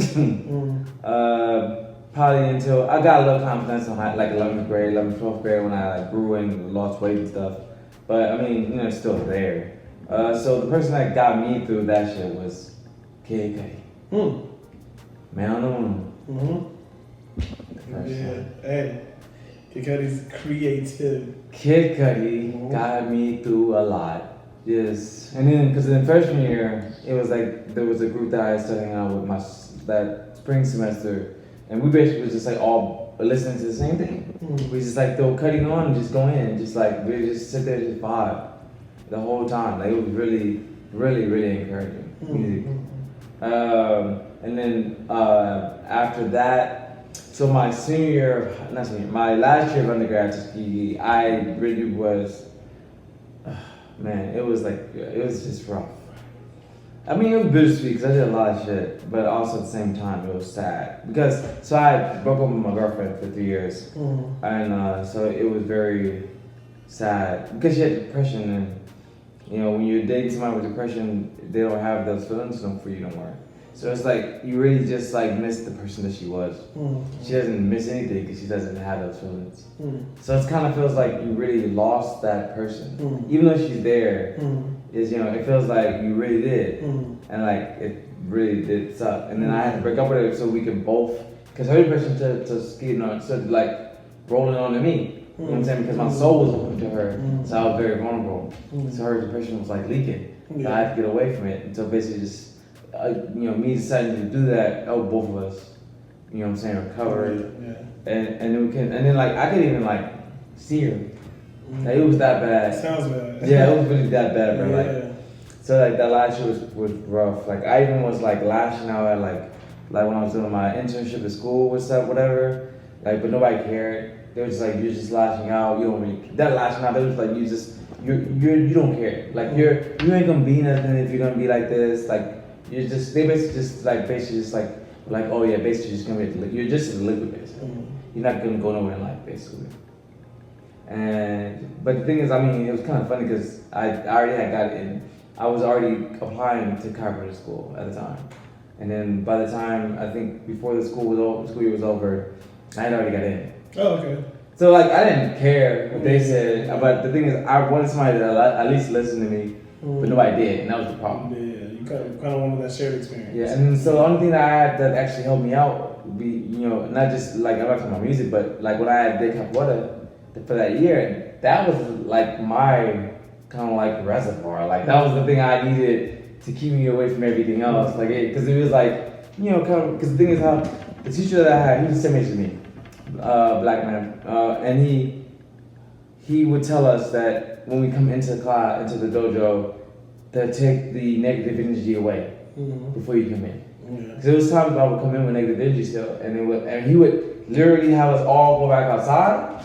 Probably until I got a little confidence in like 11th grade, 12th grade when I like grew and lost weight and stuff. But I mean, it's still there. So the person that got me through that shit was Kid Cudi. Man on the Moon. Hey, Kid Cudi's creative. Kid Cudi got me through a lot. Yes, and then because in freshman year, it was like there was a group that I was studying out with that spring semester, and we basically was just like all listening to the same thing. We just like throw Cudi on and just go in and just like we just sit there and just vibe the whole time. Like it was really, really, really encouraging music. And then after that, so my last year of undergrad to PE, I really was. Man, it was just rough. I mean, it was bittersweet because I did a lot of shit, but also at the same time, it was sad. So I broke up with my girlfriend for 3 years, and so it was very sad because she had depression, and when you're dating somebody with depression, they don't have those feelings for you no more. So it's like you really just like miss the person that she was. She doesn't miss anything because she doesn't have those feelings. So it kind of feels like you really lost that person, even though she's there. It feels like you really did, and like it really did suck. And then I had to break up with her so we could both, because her depression started like rolling onto me. You know what I'm saying? Because my soul was open to her, so I was very vulnerable. So her depression was like leaking. So I had to get away from it. And so basically just. Me deciding to do that, both of us, recover, and then then like I could even like see her, like it was that bad. Sounds bad. Yeah, it was really that bad, bro. Like, so like that last year was rough. Like I even was like lashing out at like when I was doing my internship at school with stuff, whatever. Like, but nobody cared. They were just like, you're just lashing out. You don't really that lashing out. They was like, you don't care. Like you ain't gonna be nothing if you're gonna be like this. Like. They basically just like oh yeah, basically just gonna be you're just a liquid basically. You're not gonna go nowhere in life basically. But the thing is, I mean, it was kind of funny because I already had got in. I was already applying to chiropractic school at the time, and then by the time I think before the school year was over, I had already got in. Oh, okay. So like I didn't care what they said, but the thing is, I wanted somebody to at least listen to me, but nobody did, and that was the problem. Yeah, you kind of wanted that shared experience. Yeah, and so the only thing that I had that actually helped me out would be, you know, not just like I'm not talking about music, but like when I had Big Cup Water for that year, that was like my kind of like reservoir. Like that was the thing I needed to keep me away from everything else. Like because it was like, you know, kind of because the thing is how the teacher that I had, he was the same age as me, black man, and he would tell us that when we come into the class, into the dojo, to take the negative energy away before you come in. Because there was times I would come in with negative energy still, and he would literally have us all go back outside,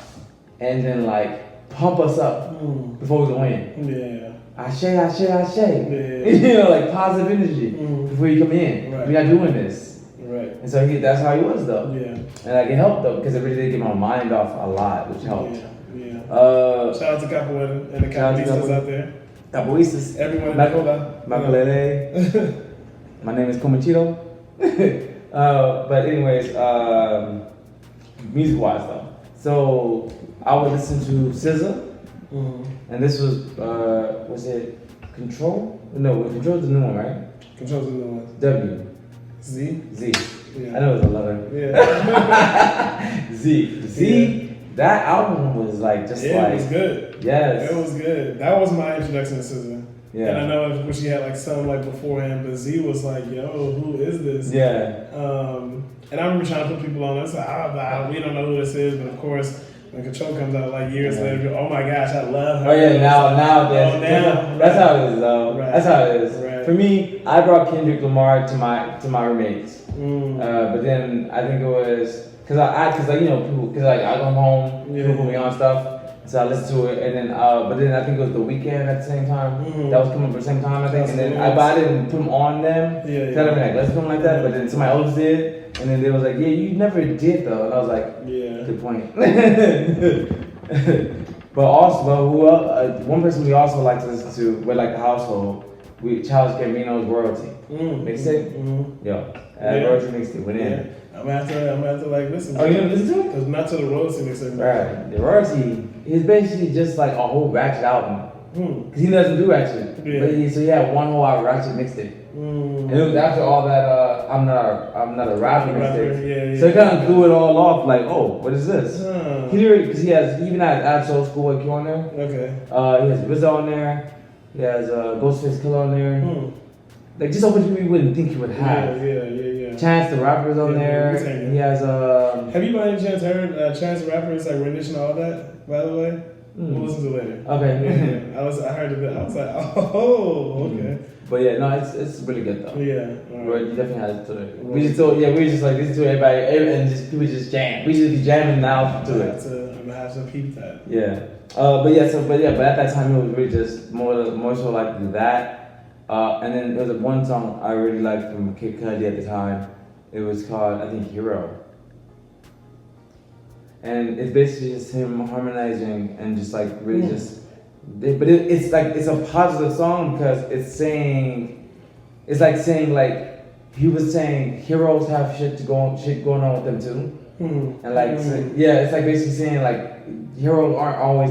and then like pump us up before we go in. Yeah. Ashe, ashe, ashe. Yeah. You know, like positive energy before you come in. Right. We're not doing this. Right. And so that's how he was though. Yeah. And like it helped though because it really did get my mind off a lot, which helped. Yeah. Shout Shout out to Capoeira and the Capoeiristas out there. Capoeiristas. Everyone in Macola. Macolele. My name is Comachito. But anyways, music-wise though. So I would listen to SZA, and this was it Control? No, Control's the new one, right? Control's the new one. W. Z. Yeah. I know it was a letter. Yeah. Z. That album was like just it was good. Yes. It was good. That was my introduction to SZA. Yeah. And I know when she had like some like beforehand, but Z was like, yo, who is this? Yeah. And I remember trying to put people on. It's like, we don't know who this is, but of course, when Control comes out like years later, oh my gosh, I love her. Oh yeah, now that's how it is though. Right. That's how it is. Right. For me, I brought Kendrick Lamar to my roommates, but then I think it was because I you know people because like I come home, people put me on stuff, so I listen to it, and then but then I think it was The Weeknd at the same time. That was coming up at the same time I think, and then I didn't put them on them. Yeah. Cause I didn't like listen to them like that, but then somebody else did. And then they was like, yeah, you never did though. And I was like, yeah, good point. But also, one person we also like to listen to, with like the household, Childish Gambino's Royalty. Mixtape? Yo, Royalty mixtape went in. I'm gonna have to like listen to it. Oh, you didn't listen to it? Because not to the Royalty mixtape. Right. The Royalty is basically just like a whole ratchet album. Because he doesn't do ratchet. Yeah. But so he had one whole ratchet mixtape. And it was after all that I'm not a rapper mixtape. Yeah. So he kind of threw it all off like, oh, what is this? He even has Absol Schoolboy Q on there. Okay. He has RZA on there. He has Ghostface Killer on there. Like just a bunch of people you wouldn't think he would have. Yeah. Chance the Rapper's on there. He has Have you by any chance heard Chance the Rapper's like rendition of all that, by the way? We'll listen to it later. Okay. Yeah. I heard of it. I was like, oh, okay. But yeah, no, it's really good though. Yeah. Right. You definitely had to it. We just like listen to everybody and just people just jam. We just be jamming now to it. I'm gonna have to peep that. Yeah. But at that time it was really just more so like that. And then there was one song I really liked from Kid Cudi at the time. It was called, I think, Hero. And it's basically just him harmonizing and just like really just, but it's like, it's a positive song because it's saying like, he was saying heroes have shit going on with them too. And like, it's like basically saying like, heroes aren't always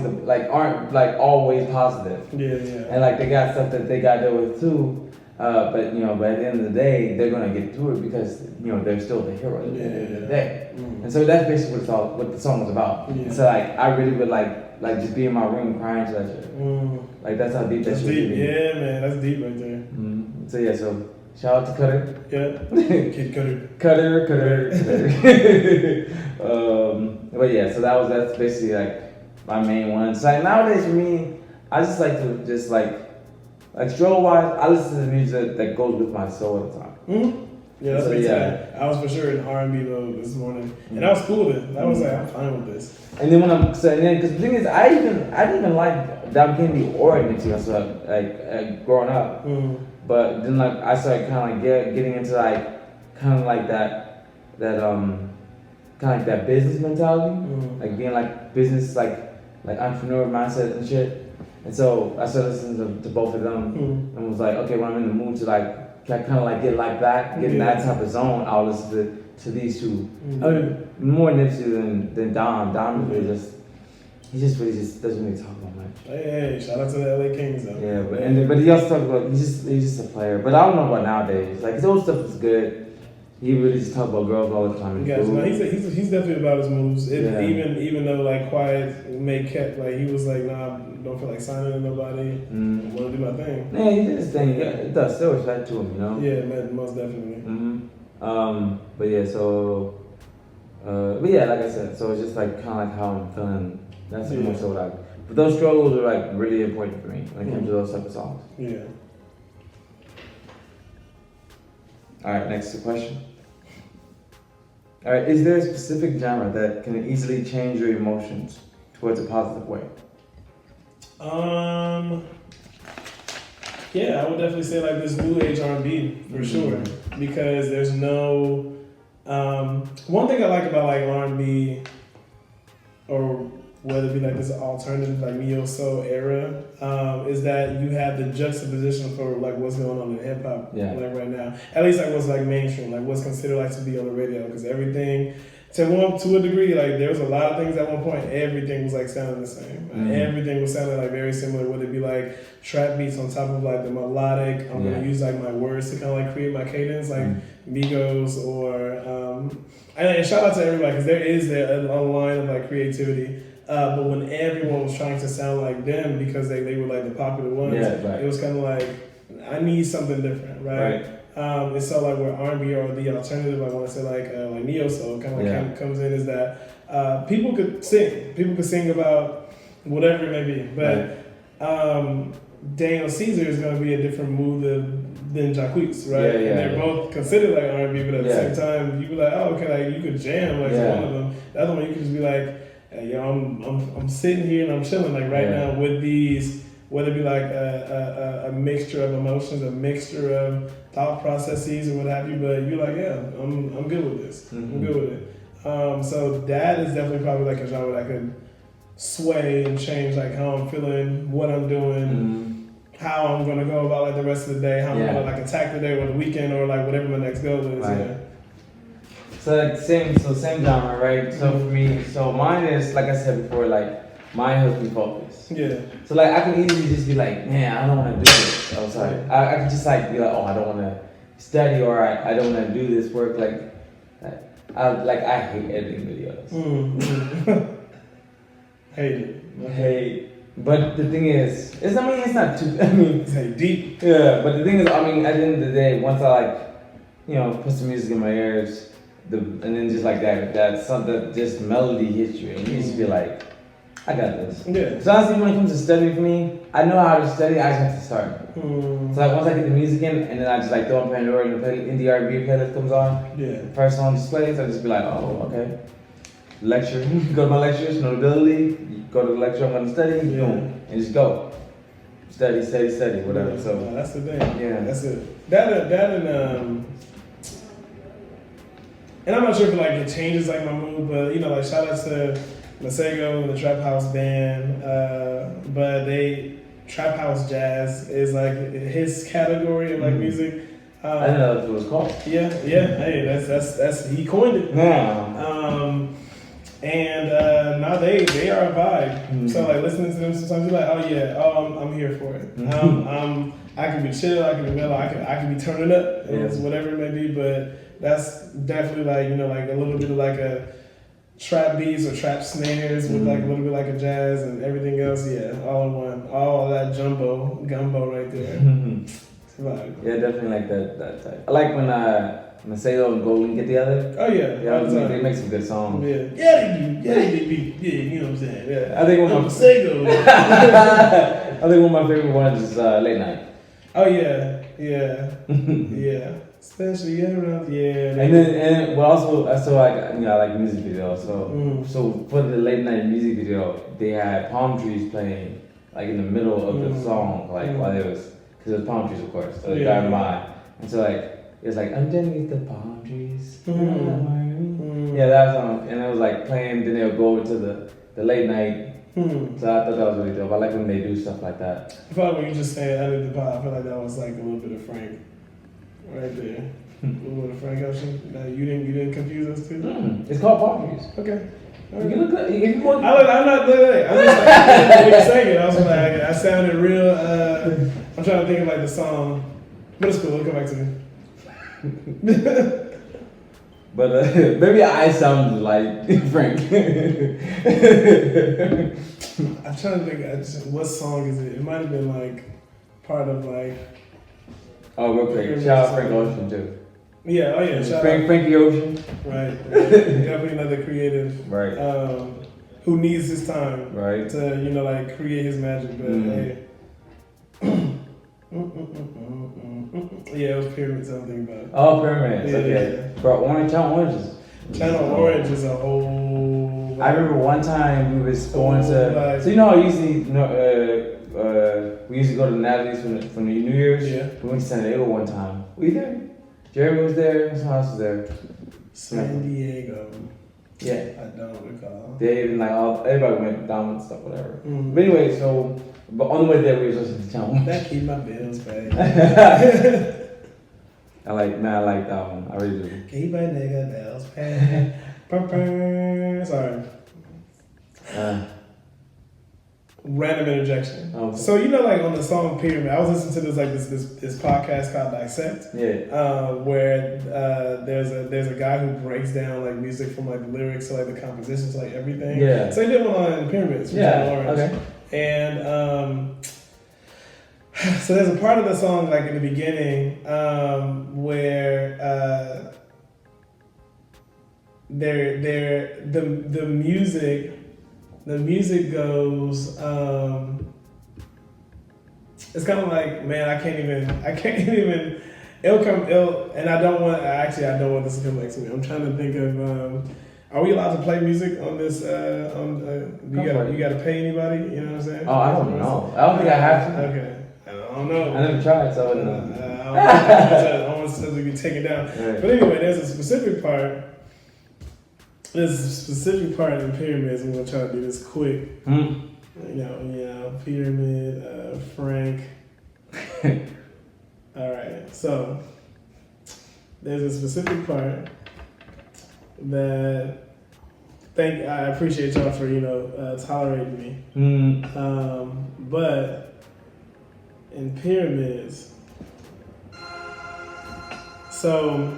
always positive. Yeah. And like they got stuff that they got to deal with too. But at the end of the day, they're gonna get through it because they're still the heroes at the end of the day. And so that's basically what the song was about. Yeah. So like I really would like just be in my room crying to that shit. Like that's how deep that shit is. Yeah, man, that's deep right there. So yeah, so shout out to Cutter. Yeah, Kid Cutter. But yeah, so that's basically like my main one. So like nowadays for me, I just like to stroll wise, I listen to the music that goes with my soul at the time. Yeah, that's pretty tight. I was for sure in R&B mode this morning, and I was cool with it. I was like, I'm fine with this. And then because the thing is, I didn't even like Dom Kennedy or Nipsey Hussle like growing up. But then like I started kind of like getting into like kind of like that business mentality, like being like business like entrepreneur mindset and shit. And so I started listening to both of them and was like, okay, when I'm in the mood to like kind of like get like that, get in that type of zone, I'll listen to these two. Mm-hmm. I mean, more Nipsey than Dom. Dom is really just he just doesn't really talk about much. Hey, shout out to the LA Kings though. Yeah, but he also talks about he's just a player. But I don't know about nowadays. Like his old stuff is good. He really just talk about girls all the time. Yeah, no, he's definitely about his moves. Yeah. Even though like Quiet kept like he was like, nah, don't feel like signing to nobody. I want to do my thing. Yeah, he did his thing. Yeah, it does still respect to him, you know. Yeah, man, most definitely. But yeah, so but yeah, like I said, so it's just like kind of like how I'm feeling. That's more so like. But those struggles are like really important for me when it comes to those type of songs. Yeah. All right, next question. All right, is there a specific genre that can easily change your emotions towards a positive way? Yeah, I would definitely say like this new age R&B for sure, because there's no. One thing I like about like R&B, or whether it be like this alternative like neo soul era, is that you have the juxtaposition for like what's going on in hip hop like right now. At least like what's like mainstream, like what's considered like to be on the radio, because everything to a degree, like there was a lot of things at one point. Everything was like sounding the same. Everything was sounding like very similar. Would it be like trap beats on top of like the melodic? I'm gonna use like my words to kind of like create my cadence, like Migos or and shout out to everybody, because there is a line of like creativity. But when everyone was trying to sound like them because they were like the popular ones, it was kind of like, I need something different, right? And so like where R&B or the alternative, I want to say like neo soul kind of like comes in, is that people could sing about whatever it may be, but Daniel Caesar is going to be a different mood than Jacquees, right? And they're both considered like R&B, but at the same time, you be like, oh, okay, like you could jam like to one of them. The other one you could just be like, hey, yo, I'm sitting here and I'm chilling like right now with these, whether it be like a mixture of emotions, a mixture of thought processes or what have you, but you're like, yeah, I'm good with this. I'm good with it. So that is definitely probably like a genre that could sway and change like how I'm feeling, what I'm doing, how I'm gonna go about like the rest of the day, how I'm gonna like attack the day or the weekend or like whatever my next goal is. Right. So like same genre, right? So for me, so mine is like I said before, like mine helps me focus. Yeah. So like I can easily just be like, man, I don't want to do this. I was like, I can just like be like, oh, I don't want to study, or I don't want to do this work. I hate editing videos. Hate. But the thing is, it's not too. It's deep. Yeah. But the thing is, at the end of the day, once I put some music in my ears. And then just like that something, just melody hits you, and you just be like, I got this. Yeah. So honestly, when it comes to studying for me, I know how to study. I just have to start. So like once I get the music in, and then I just like throw on Pandora and the indie R&B playlist comes on. Yeah. The first song just plays. I just be like, oh, okay. Lecture. Go to my lectures. Notability. Go to the lecture. I'm gonna study. Boom, and just go. Study, whatever. Yeah. So that's the thing. Yeah. That's it. That and I'm not sure if it changes like my mood, but like shout out to Masego and the Trap House band. But Trap House Jazz is like his category of like music. I didn't know that's what it was called. Yeah. Hey, that's he coined it. Yeah. And now they are a vibe. So like listening to them sometimes you're like, I'm here for it. I can be chill, I can be mellow, I can be turning up, whatever it may be, but that's definitely like a little bit of like a trap beats or trap snares with like a little bit like a jazz and everything else, all in one, all that gumbo right there. It's a vibe. Yeah, definitely like that type. I like when Masego and Golden get together. Oh yeah, they make some good songs. Yeah, they do. Yeah, you know what I'm saying. Yeah, I think one of Masego. I think one of my favorite ones is Late Night. Oh yeah. Especially around And also I like music videos. So for the Late Night music video, they had palm trees playing like in the middle of the song, like while it was, because it was palm trees, of course. So they driving by, and so like it was like underneath the palm trees. Yeah, that song, and it was like playing. Then they would go over to the Late Night. So I thought that was really dope. I like when they do stuff like that. I feel like when you just say under the pop, I feel like that was like a little bit of Frank right there. With the Frank Ocean? No, you didn't confuse us too? It's called Partners. Okay. You can look up, if you want. I'm not doing I'm just like, when you sang it, I was like, I sounded real, I'm trying to think of like the song. But it's cool, we'll come back to me. But maybe I sound like Frank. I'm trying to think, what song is it? It might have been like part of like. Oh, real quick. Shout out Frank Ocean too. Yeah, oh yeah, shout out. Frankie Ocean. Right. Definitely another creative. Right. Who needs his time. Right. To, like create his magic. But hey. Yeah, it was Pyramids I'm thinking about. Oh, Pyramids. Yeah, Okay. yeah. Bro, Channel Orange is. Channel Orange is a whole. I remember one time we was going to. Like, So you know, I usually we used to go to Natalie's from the New Year's. Yeah. We went to San Diego one time. Were you there? Jeremy was there. Someone else was there. San Diego. Yeah. I don't recall. They even like everybody went down and stuff, whatever. Mm. But anyway, but on the way there we was listening to Channel Orange. That keep my bills paid. I like that one. I really do. Keep my nigga bills paid. Sorry. Random interjection. Okay. So like on the song Pyramid, I was listening to this podcast called Dissect. Yeah. Where there's a guy who breaks down like music from like the lyrics to like the compositions to like everything. Yeah. So he did one on Pyramids from Yeah. Channel Orange. Okay. And so there's a part of the song like in the beginning where the music goes it's kind of like, man, I can't even and I don't want this to come back to me. I'm trying to think of are we allowed to play music on this you gotta pay anybody, you know what I'm saying? Oh, I don't know. I don't think I have to. Okay. I don't know. I never tried, so I wouldn't know. I don't want to get taken down. Right. But anyway, there's a specific part. There's a specific part in Pyramids. I'm gonna try to do this quick. Pyramid, Frank. All right. So there's a specific part that I appreciate y'all for tolerating me. But in Pyramids, so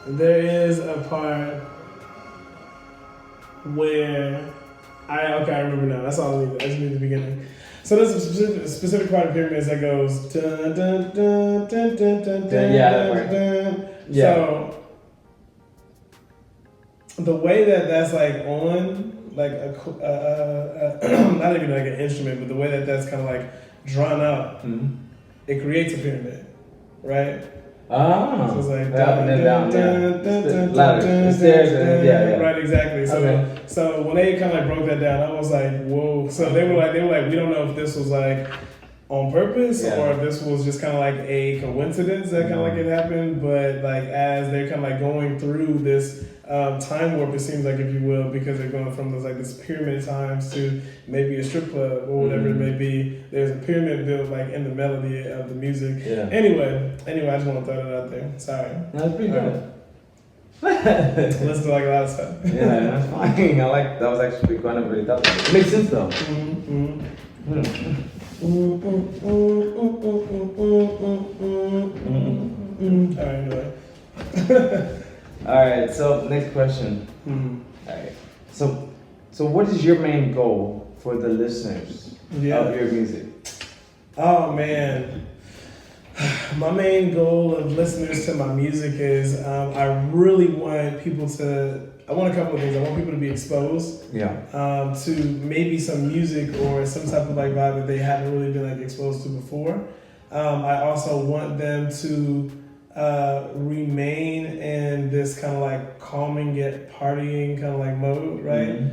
there is a part where I remember now. That's all I need. I just need the beginning. So there's a specific part of Pyramids that goes dun dun dun dun dun dun dun. Yeah, that part. Dun. Yeah. So the way that's like on like not even like an instrument, but the way that's kind of like drawn out, it creates a pyramid, right? Ah, so it's like up and then down, the stairs, yeah. Right, exactly. So when they kind of like broke that down, I was like, whoa. So they were like, we don't know if this was like on purpose or if this was just kind of like a coincidence that kind of like it happened. But like as they're kind of like going through this time warp, it seems like, if you will, because they're going from this pyramid times to maybe a strip club or whatever it may be. There's a pyramid built like in the melody of the music. Yeah. Anyway, I just want to throw that out there. Sorry. That's pretty good. Listen to like a lot of stuff. Yeah, that's fine. That was actually kind of really tough. It makes sense though. All right, anyway. Alright, so next question. Alright. So what is your main goal for the listeners of your music? Oh man. My main goal of listeners to my music is I really want people I want a couple of things. I want people to be exposed to maybe some music or some type of like vibe that they haven't really been like exposed to before. I also want them to remain in this kind of like calming yet partying kind of like mode, right?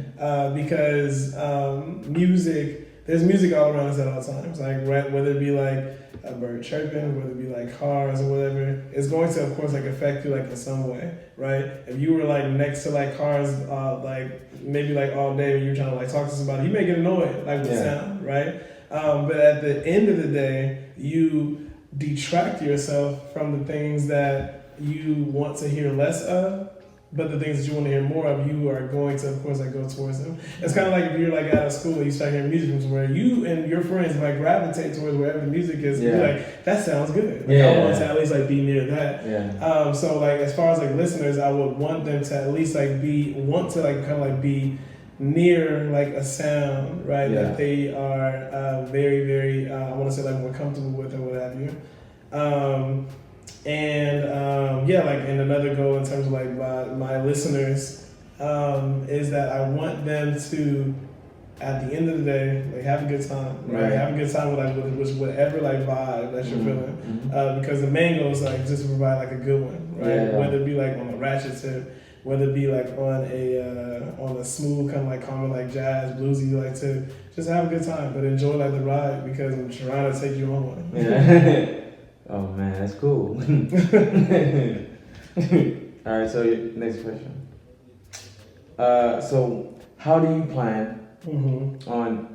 Because there's music all around us at all times, like whether it be like a bird chirping, whether it be like cars or whatever, it's going to of course like affect you like in some way, right? If you were like next to like cars like maybe like all day and you're trying to like talk to somebody, you may get annoyed like with sound, right? But at the end of the day, you detract yourself from the things that you want to hear less of, but the things that you want to hear more of, you are going to, of course, like go towards them. It's kind of like if you're like at a school and you start hearing music from somewhere, you and your friends might gravitate towards wherever the music is. Yeah. You're like, that sounds good. Like, Yeah. I want to at least like be near that. Yeah. So like as far as like listeners, I would want them to at least like want to like kind of like be near like a sound, right? Yeah. That they are very, very, I want to say like more comfortable with and what have you. And another goal in terms of like my listeners is that I want them to, at the end of the day, like have a good time, right? Have a good time with whatever like vibe that you're feeling, because the main goal is like just to provide like a good one, right? Yeah. Whether it be like on a ratchet tip, whether it be like on a smooth kind of like common like jazz bluesy, like to just have a good time, but enjoy like the ride because I'm trying to take you on one. Yeah. Oh man, that's cool. All right, so next question. So how do you plan on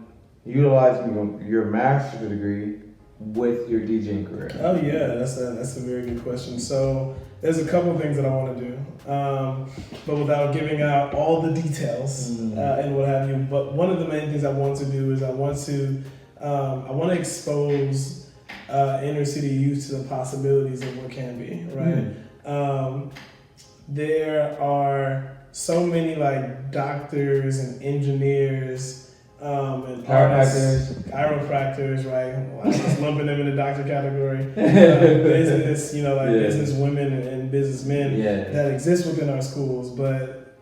utilizing your master's degree with your DJing career? Oh yeah, that's a very good question. So there's a couple of things that I want to do, but without giving out all the details and what have you. But one of the main things I want to do is I want to expose inner city youth to the possibilities of what can be, right? There are so many like doctors and engineers and chiropractors, right? I'm just lumping them in the doctor category. Business, business women and businessmen that exist within our schools, but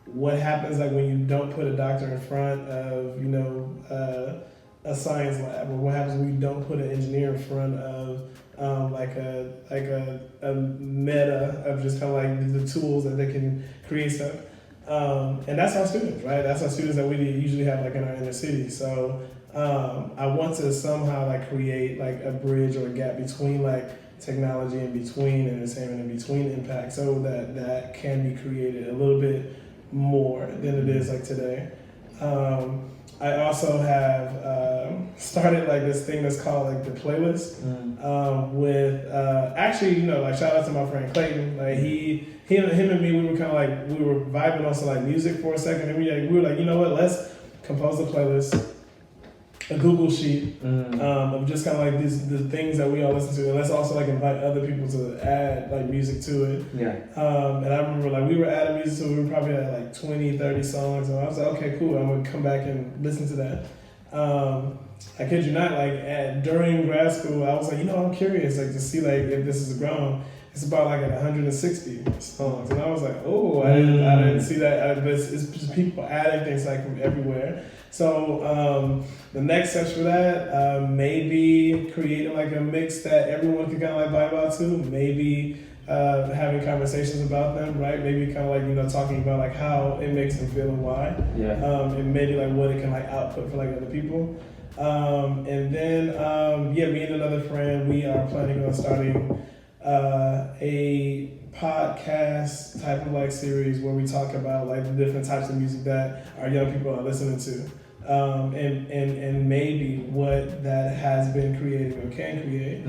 what happens like when you don't put a doctor in front of a science lab, or what happens when you don't put an engineer in front of a meta of just kind of like the tools that they can create stuff, and that's our students, right? That's our students that we usually have like in our inner city. So I want to somehow like create like a bridge or a gap between like technology and between entertainment and between impact, so that can be created a little bit more than it is like today. I also have started like this thing that's called like the playlist with actually, like shout out to my friend Clayton. Like him and me, we were kind of like, we were vibing on some like music for a second, and we were like, you know what, let's compose a playlist, a Google sheet of just kind of like the things that we all listen to, and let's also like invite other people to add like music to it. And I remember like we were adding music to it, we were probably at like 20, 30 songs, and I was like, okay, cool, I'm gonna come back and listen to that. I kid you not, like during grad school, I was like, I'm curious like to see like if this is grown. It's about like at 160 songs, and I was like, oh, I didn't see that. But it's just people adding things like from everywhere. So the next steps for that, maybe creating like a mix that everyone can kind of like vibe out to. Maybe having conversations about them, right? Maybe kind of like talking about like how it makes them feel and why. And maybe like what it can like output for like other people. And then me and another friend, we are planning on starting a podcast type of like series where we talk about like the different types of music that our young people are listening to, and maybe what that has been creating or can create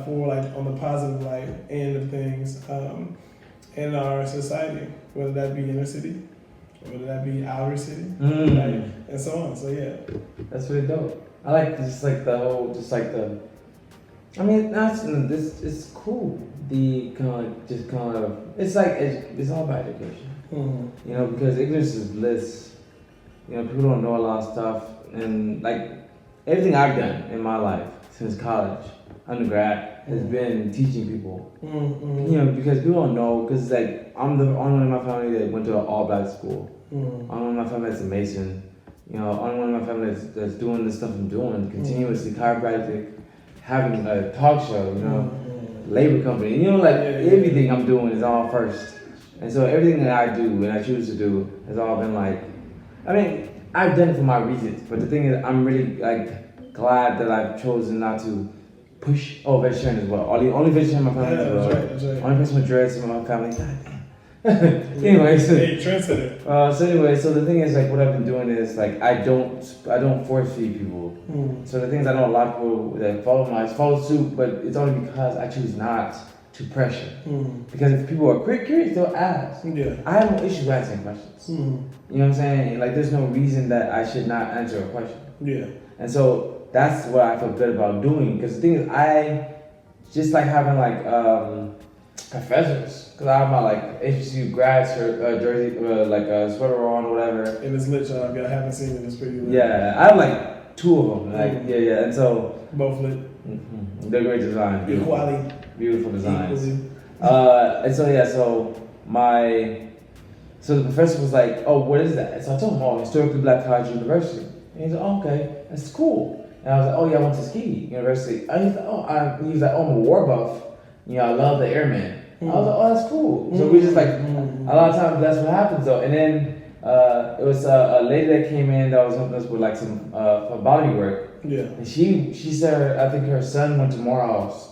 for like on the positive light end of things in our society, whether that be inner city, whether that be outer city, right? And so on. So yeah, that's really dope. I like it's cool. It's all about education. Because ignorance is bliss. People don't know a lot of stuff, and like everything I've done in my life since college, undergrad, has been teaching people. Because people don't know. Because like I'm the only one in my family that went to an all-black school. Only one in my family that's a Mason. Only one in my family that's doing the stuff I'm doing continuously, chiropractic, having a talk show, labor company, everything I'm doing is all first. And so everything that I do and I choose to do has all been like, I've done it for my reasons, but the thing is, I'm really like glad that I've chosen not to push. Vegetarian as well. Only vegetarian in my family as well. That's right. Only person with dreads in my family. Anyways, so the thing is, like, what I've been doing is like I don't force feed people. So the things I know a lot of people that follow suit, but it's only because I choose not to pressure. Because if people are curious, they'll ask. Yeah. I have no issue asking questions. You know what I'm saying? Like, there's no reason that I should not answer a question. Yeah. And so that's what I feel good about doing. Because the thing is, I just like having like professors. Because I have my like HBCU grad shirt, jersey, like a sweater on, whatever. And it's lit, y'all. If y'all haven't seen it, it's pretty lit. Yeah, I have like 2 of them. Like, yeah. And so both lit. They're great designs. Equality. Beautiful designs. Equally. And so yeah, so the professor was like, "Oh, what is that?" So I told him, "Oh, Historically Black College University." And he's like, "Oh, okay, that's cool." And I was like, "Oh yeah, I went to Ski University." And he was like, "Oh, I'm a war buff. You know, I love the airmen." I was like, "Oh, that's cool." So we just like a lot of times that's what happens though. And then it was a lady that came in that was helping us with like some body work. Yeah. And she said, I think her son went to Morehouse.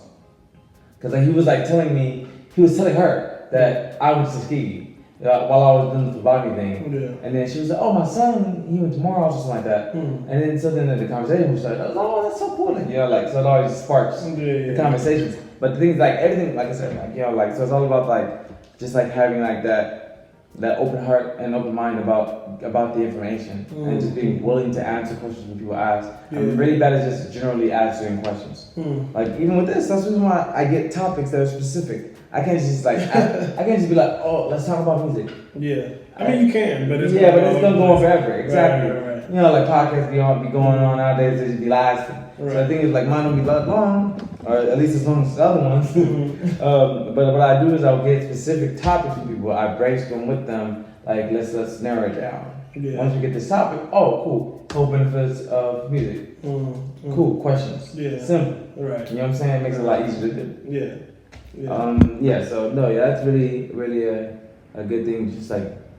Because like, he was telling her that I went to Tuskegee while I was doing the phlebotomy thing. Yeah. And then she was like, "Oh, my son, he went to Morehouse or something like that." And then the conversation was like, "Oh, that's so cool." Like, so it always sparks the conversations. But the thing is, like, everything, like I said, like, so it's all about like, just like having like that open heart and open mind about the information and just being willing to answer questions when people ask. I'm really bad at just generally answering questions. Like even with this, that's the reason why I get topics that are specific. I can't just like I can't just be like, "Oh, let's talk about music." Yeah, I mean you can, but it's gonna go on forever. Exactly. Right. You know, like podcasts be going on nowadays. They just be lasting. Right. So I think it's like mine will be long, or at least as long as the other ones. But what I do is I'll get specific topics from people. I brainstorm with them. Like let's narrow it down. Yeah. Once we get this topic, cool. Co-benefits of music. Cool questions. Yeah. Simple. Right. You know what I'm saying? It makes it a lot easier to do. Yeah. That's really a good thing.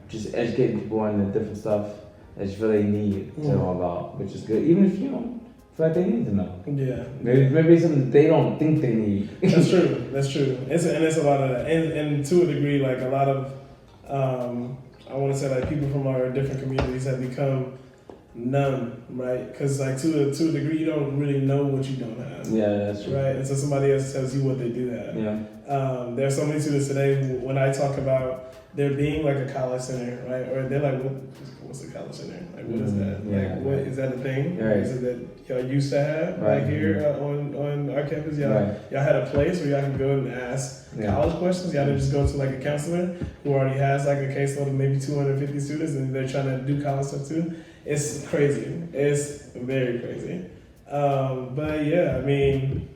Just educating people on the different stuff that you feel they need to know about, which is good. Even if you don't feel like they need to know. Yeah. Maybe it's something they don't think they need. That's true. It's a lot of that, and to a degree, like a lot of, I want to say like people from our different communities have become numb, right? Because like to a degree, you don't really know what you don't have. Yeah, that's true. Right, and so somebody else tells you what they do have. Yeah. There are so many students today when I talk about there being like a college center, right? Or they're like, what's a college center? Like, what is that? Yeah. Like, what is that a thing? Right. Is it that y'all used to have Right. like here on our campus? Y'all Right. had a place where y'all can go and ask college questions. Y'all didn't just go to like a counselor who already has like a caseload of maybe 250 students and they're trying to do college stuff too. It's crazy. It's very crazy. But yeah, I mean,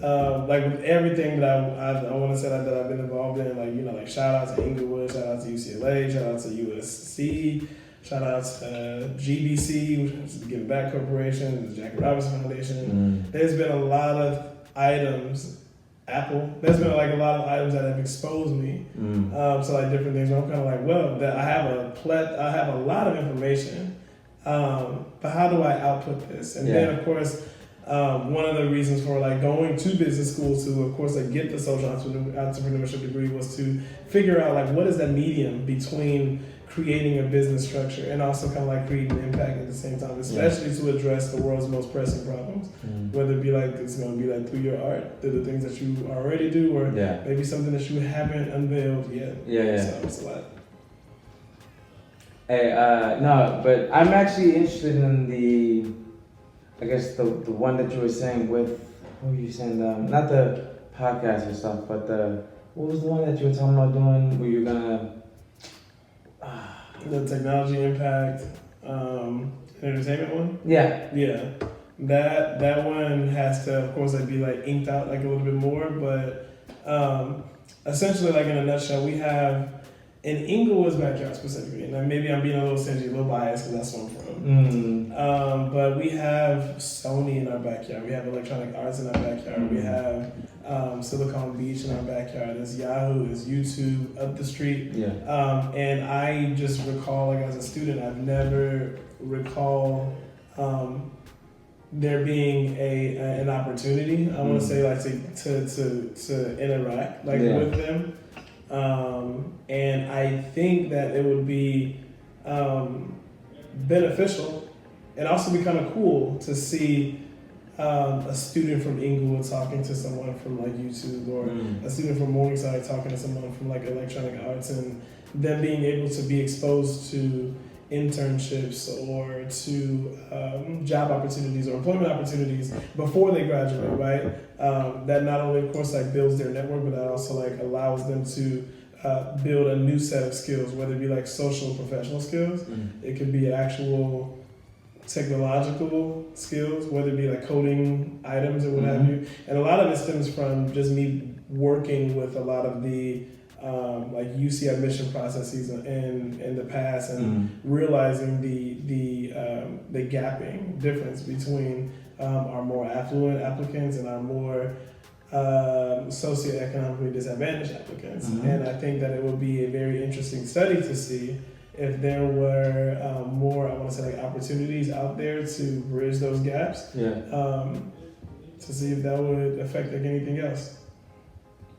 like with everything that I want to say that I've been involved in, like, you know, like shout out to Inglewood, shout out to UCLA, shout out to USC, shout out to GBC, which is the Giving Back Corporation, the Jackie Robinson Foundation. There's been a lot of items, Apple, there's been like a lot of items that have exposed me to like different things where I'm kind of like, well, that I have a lot of information. But how do I output this? And then of course, one of the reasons for like going to business school to, of course, like get the social entrepreneurship degree was to figure out like what is that medium between creating a business structure and also kind of like creating impact at the same time, especially to address the world's most pressing problems. Whether it be like it's going to be like through your art, through the things that you already do, or maybe something that you haven't unveiled yet. So it's a lot. Hey, no, but I'm actually interested in the one that you were saying with, what were you saying, not the podcast or stuff, but what was the one that you were talking about doing where you're gonna... The technology impact, entertainment one? Yeah. That one has to, of course, like be like inked out like a little bit more, but essentially, like in a nutshell, we have in Inglewood's backyard specifically, and maybe I'm being a little stingy, a little biased because that's where I'm from. But we have Sony in our backyard. We have Electronic Arts in our backyard. We have Silicon Beach in our backyard. There's Yahoo, there's YouTube up the street. And I just recall, like as a student, I've never recall there being an opportunity. I want to say like to interact like with them. And I think that it would be beneficial and also be kind of cool to see a student from Inglewood talking to someone from like YouTube, or a student from Morningside talking to someone from like electronic arts, and them being able to be exposed to internships or to job opportunities or employment opportunities before they graduate, right? That not only, of course, like builds their network, but that also like allows them to build a new set of skills, whether it be like social and professional skills. It could be actual technological skills, whether it be like coding items or what have you. And a lot of it stems from just me working with a lot of the like UC admission processes in the past, and realizing the gapping difference between our more affluent applicants and our more socioeconomically disadvantaged applicants. And I think that it would be a very interesting study to see if there were more, I want to say, like opportunities out there to bridge those gaps. To see if that would affect like anything else.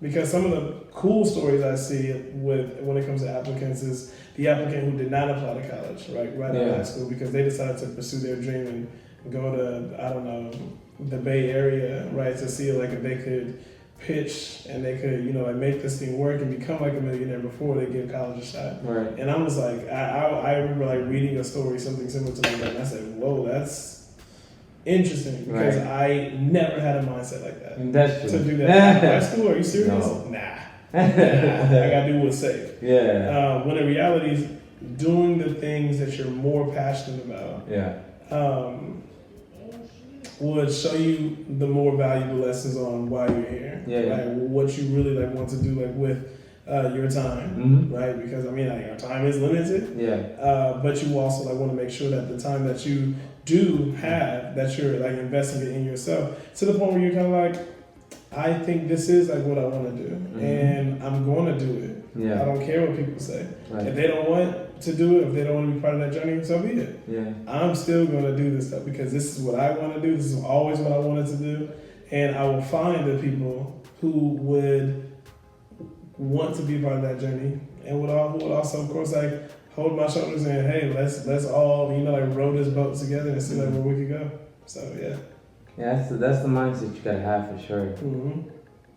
Because some of the cool stories I see when it comes to applicants is the applicant who did not apply to college, right out of high school, because they decided to pursue their dream and go to, I don't know, the Bay Area, right, to see like if they could pitch and they could, like make this thing work and become like a millionaire before they give college a shot. Right. And I was like, I remember like reading a story, something similar to that, and I said, whoa, that's interesting, because I never had a mindset like that. That's true. To do that in high school? Are you serious? No. Nah. I gotta do what's safe. When in reality, doing the things that you're more passionate about would show you the more valuable lessons on why you're here. Like what you really like want to do like with your time, right? Because I mean, like, our time is limited. But you also like want to make sure that the time that you do have, that you're like investing it in yourself to the point where you're kind of like, I think this is like what I want to do, and I'm going to do it. I don't care what people say. If they don't want to do it, if they don't want to be part of that journey, so be it. I'm still going to do this stuff because this is what I want to do. This is always what I wanted to do, and I will find the people who would want to be part of that journey, and who would also, of course, like hold my shoulders and hey, let's all like row this boat together and see like where we could go. So that's the mindset you gotta have for sure.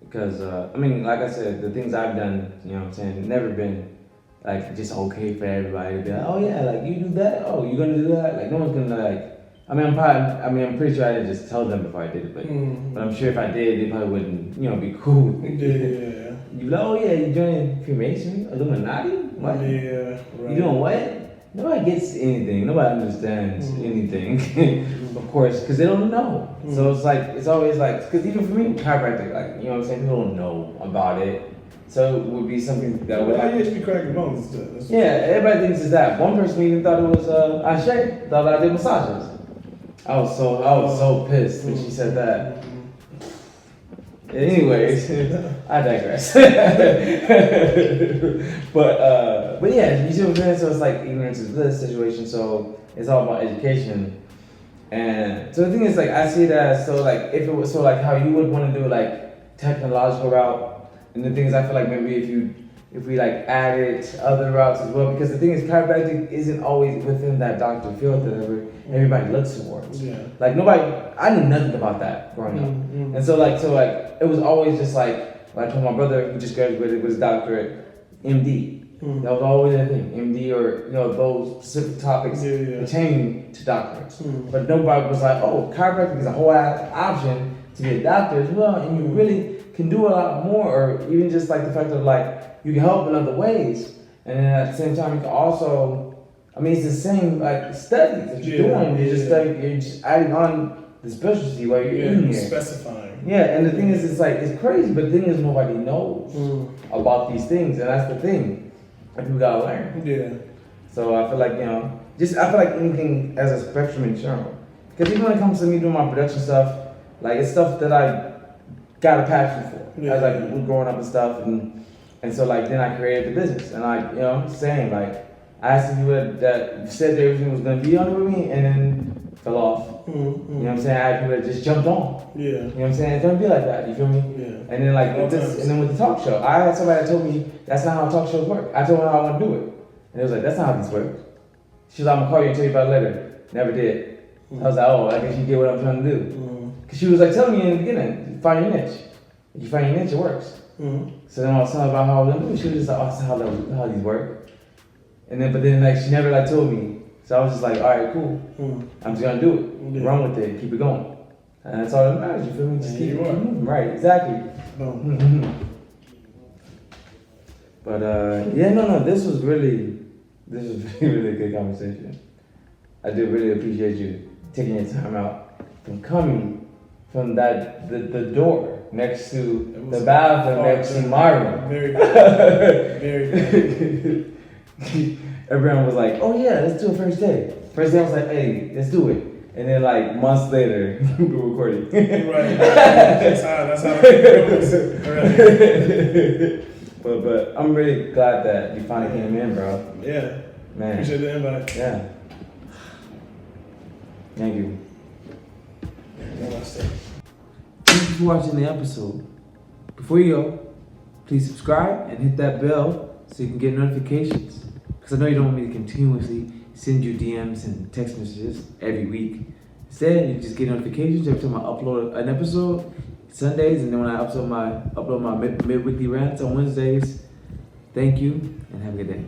Because I mean, like I said, the things I've done, what I'm saying, never been like just okay for everybody to be like, oh yeah, like you do that, oh you gonna do that, like no one's gonna like. I'm pretty sure I didn't just tell them before I did it, but I'm sure if I did, they probably wouldn't, be cool with me. You like, oh yeah, you joining Freemason, Illuminati? What? You doing what? Nobody gets anything. Nobody understands anything, of course, because they don't know. So it's like, it's always like, because even for me, chiropractic, like, what I'm saying, people don't know about it. So it would be something that would happen. You be cracking bones. Everybody thinks it's that. One person even thought it was Ashe, thought I did massages. I was so pissed when she said that. Anyways, I digress. but yeah, you see what I'm saying? So it's like ignorance is bliss situation. So it's all about education. And so the thing is, like, I see that so like if it was so like how you would want to do like technological route, and the things I feel like maybe if we like added other routes as well, because the thing is, chiropractic isn't always within that doctor field that everybody looks towards. Like I knew nothing about that growing up, and so it was always just like when my brother who just graduated with his doctorate, MD. That was always a thing, MD or those specific topics pertaining to doctorates. But nobody was like, oh, chiropractic is a whole option to be a doctor as well, and you really can do a lot more, or even just like the fact of like you can help in other ways, and then at the same time you can also, it's the same like studies that you're doing. You're just adding on the specialty while you're in here. Specifying. And the thing is, it's crazy, but the thing is, nobody knows about these things, and that's the thing. And people gotta learn. So I feel like I feel like anything as a spectrum in general, because even when it comes to me doing my production stuff, like it's stuff that I got a passion for. As like growing up and stuff, and so like then I created the business, and like saying like I asked the people that said that everything was gonna be on it with me, and then fell off. You know what I'm saying? I had people that just jumped on. You know what I'm saying? It's gonna be like that. You feel me? And then like with this, and then with the talk show, I had somebody that told me that's not how talk shows work. I told her how I want to do it, and it was like that's not how this works. She was like, I'm gonna call you and tell you about it later. Never did. I was like, oh, I guess you get what I'm trying to do. Cause she was like telling me in the beginning, find your niche. If you find your niche, it works. Mm-hmm. So then I was telling her about how I was doing. She was just like, oh, that's how these work. And then, but then like she never like told me. So I was just like, all right, cool. I'm just gonna do it. Yeah. Run with it. Keep it going. And that's all that matters. You feel me? Just Yeah, keep you keep are. moving. Right. Exactly. But yeah, no. This was really really a good conversation. I do really appreciate you taking your time out from coming from the door next to the bathroom next to my room. Very good. Very good. Everyone was like, "Oh yeah, let's do a first day." First day I was like, "Hey, let's do it." And then like months later, we were recording. Right. That's how it goes. But I'm really glad that you finally came in, bro. Yeah. Man. Appreciate the invite. Yeah. Thank you. Namaste. Thank you for watching the episode. Before you go, please subscribe and hit that bell so you can get notifications. Because I know you don't want me to continuously send you DMs and text messages every week. Instead, you just get notifications every time I upload an episode, Sundays, and then when I upload my midweekly rants on Wednesdays. Thank you and have a good day.